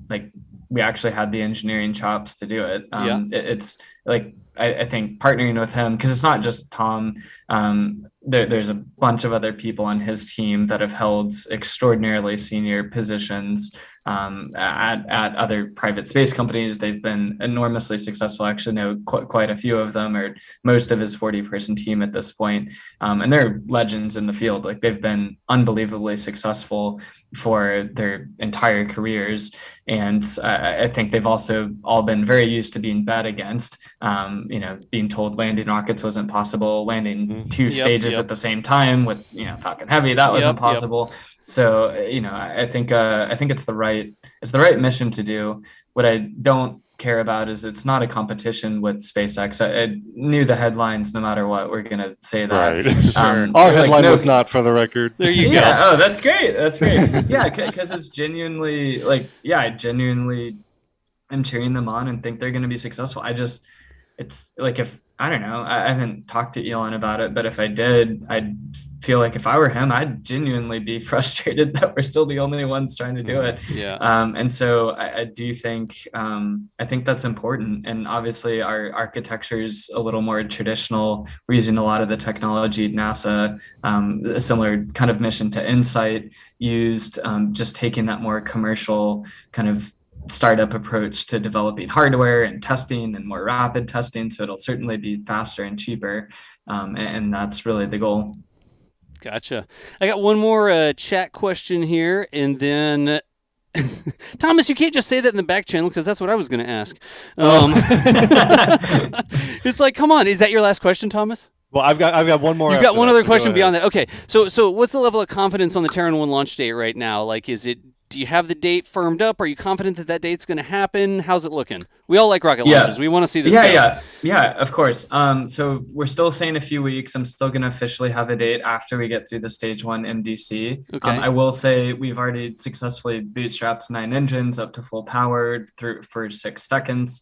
like, we actually had the engineering chops to do it. It's like, I think partnering with him, because it's not just Tom. There's a bunch of other people on his team that have held extraordinarily senior positions at other private space companies. They've been enormously successful. I actually know quite a few of them, or most of his 40-person team at this point. And they're legends in the field. Like, they've been unbelievably successful for their entire careers. And I think they've also all been very used to being bet against being told landing rockets wasn't possible, landing two stages yep. at the same time with Falcon Heavy, that wasn't possible. So I think it's the right mission to do. What I don't care about is it's not a competition with SpaceX. I knew the headlines, no matter what, we're gonna say that. Right. Sure. Our headline was not, for the record. There you go. Oh, that's great. Yeah, because it's genuinely I genuinely am cheering them on and think they're going to be successful. It's like, if I don't know, I haven't talked to Elon about it, but if I did, I'd feel like if I were him, I'd genuinely be frustrated that we're still the only ones trying to do it. Yeah. And so I do think, I think that's important. And obviously our architecture is a little more traditional. We're using a lot of the technology NASA, a similar kind of mission to InSight used, just taking that more commercial kind of startup approach to developing hardware and testing and more rapid testing. So it'll certainly be faster and cheaper. And that's really the goal. Gotcha. I got one more chat question here, and then Thomas, you can't just say that in the back channel, because that's what I was going to ask. It's like, come on, is that your last question, Thomas? Well, I've got one more. You've got one other question beyond that. Okay, so what's the level of confidence on the Terran 1 launch date right now? Like, do you have the date firmed up? Are you confident that date's going to happen? How's it looking? We all like rocket launches. We want to see this. Yeah, of course. So we're still saying a few weeks. I'm still going to officially have a date after we get through the stage 1 MDC. Okay. I will say we've already successfully bootstrapped 9 engines up to full power for 6 seconds.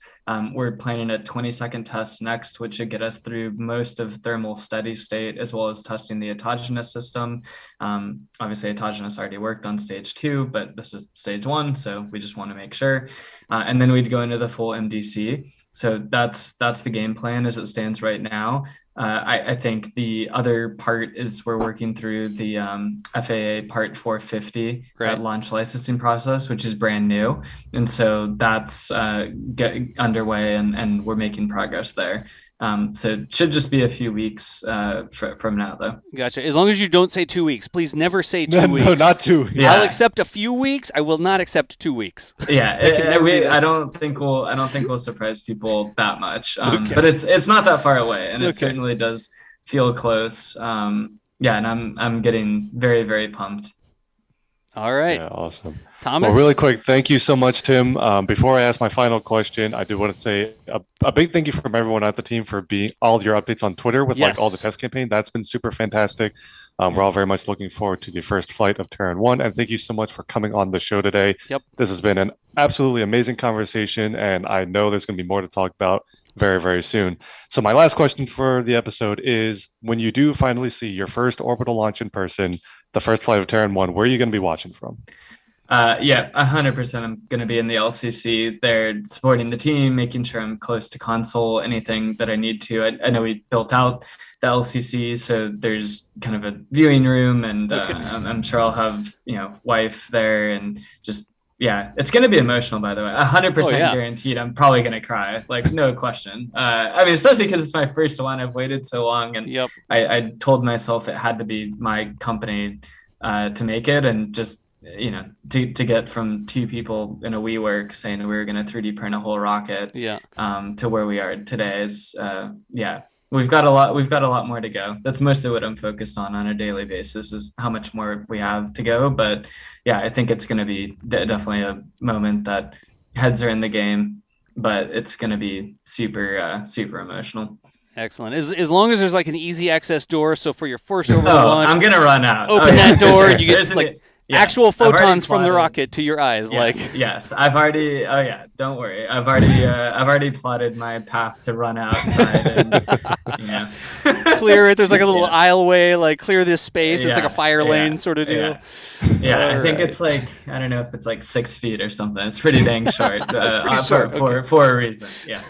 We're planning a 20-second test next, which should get us through most of thermal steady state, as well as testing the autogenous system. Obviously, autogenous already worked on stage 2, but this is stage 1, so we just want to make sure. And then we'd go into the full MDC. So that's the game plan as it stands right now. I think the other part is we're working through the FAA Part 450 launch licensing process, which is brand new. And so that's getting underway, and we're making progress there. So it should just be a few weeks from now, though. Gotcha. As long as you don't say 2 weeks. Please never say 2 weeks. No, not 2 weeks. Yeah. I'll accept a few weeks. I will not accept 2 weeks. Yeah, I don't think we'll surprise people that much. But it's not that far away, and it certainly does feel close. And I'm getting very, very pumped. All right. Yeah, awesome. Thomas? Well, really quick, thank you so much, Tim. Before I ask my final question, I do want to say a big thank you from everyone at the team for being all of your updates on Twitter with all the test campaign. That's been super fantastic. We're all very much looking forward to the first flight of Terran 1, and thank you so much for coming on the show today. Yep. This has been an absolutely amazing conversation, and I know there's going to be more to talk about very, very soon. So my last question for the episode is, when you do finally see your first orbital launch in person, the first flight of Terran 1, where are you going to be watching from? 100%. I'm going to be in the LCC there, supporting the team, making sure I'm close to console, anything that I need to. I know we built out the LCC, so there's kind of a viewing room, and I'm sure I'll have wife there, and just it's going to be emotional. By the way, 100% guaranteed. I'm probably going to cry, like no question. I mean, especially because it's my first one. I've waited so long, and I told myself it had to be my company to make it, and just to get from 2 people in a WeWork saying we were going to 3D print a whole rocket to where we are today is we've got a lot more to go. That's mostly what I'm focused on a daily basis, is how much more we have to go. But I think it's going to be definitely a moment that heads are in the game, but it's going to be super emotional. Excellent. As long as there's like an easy access door, so for your first orbital launch, I'm going to run out. Open that door, and you get actual photons from the rocket to your eyes. Yes, I've already. Oh yeah, don't worry. I've already plotted my path to run outside and clear it. There's like a little aisleway, like clear this space. It's like a fire lane sort of deal. I think it's like, I don't know if it's like 6 feet or something. It's pretty dang short. For a reason. Yeah.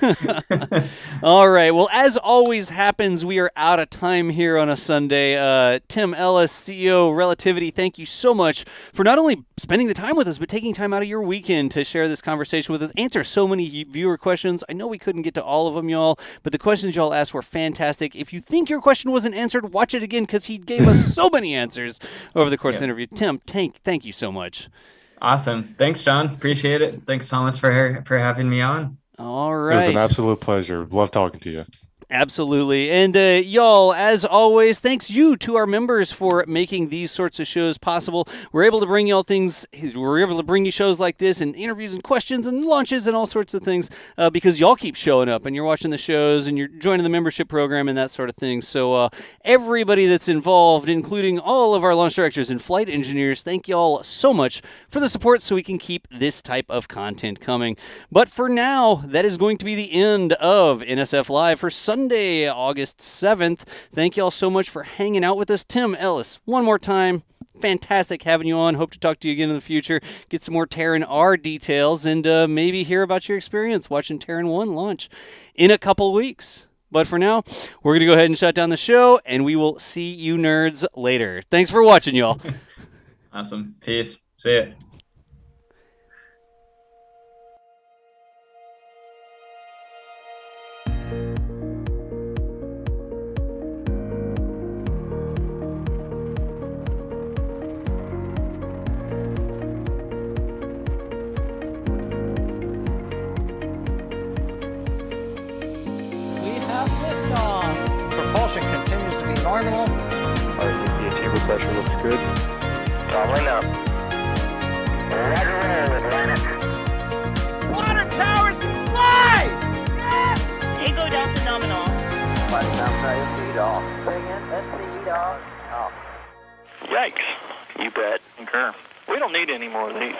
All right. Well, as always happens, we are out of time here on a Sunday. Tim Ellis, CEO Relativity, thank you so much for not only spending the time with us, but taking time out of your weekend to share this conversation with us, answer so many viewer questions. I know we couldn't get to all of them, y'all, but the questions y'all asked were fantastic. If you think your question wasn't answered, watch it again, because he gave us so many answers over the course of the interview. Tim, thank you so much. Awesome. Thanks, John. Appreciate it. Thanks, Thomas, for having me on. All It right. was an absolute pleasure. Love talking to you. Absolutely. And y'all, as always, thanks you to our members for making these sorts of shows possible. We're able to bring y'all things, we're able to bring you shows like this and interviews and questions and launches and all sorts of things because y'all keep showing up and you're watching the shows and you're joining the membership program and that sort of thing. So everybody that's involved, including all of our launch directors and flight engineers, thank y'all so much for the support so we can keep this type of content coming. But for now, that is going to be the end of NSF Live for Sunday, August 7th. Thank y'all so much for hanging out with us. Tim Ellis, one more time, fantastic having you on. Hope to talk to you again in the future, get some more Terran R details, and maybe hear about your experience watching Terran 1 launch in a couple weeks. But for now, we're going to go ahead and shut down the show, and we will see you nerds later. Thanks for watching, y'all. Awesome. Peace. See ya. Propulsion continues to be normal. The chamber pressure looks good. Toggling up. Roger, roll with Planet. Water towers, fly! Tango Delta nominal. Flight down speed off. Bring in NC off. Yikes. You bet. Concur. We don't need any more of these.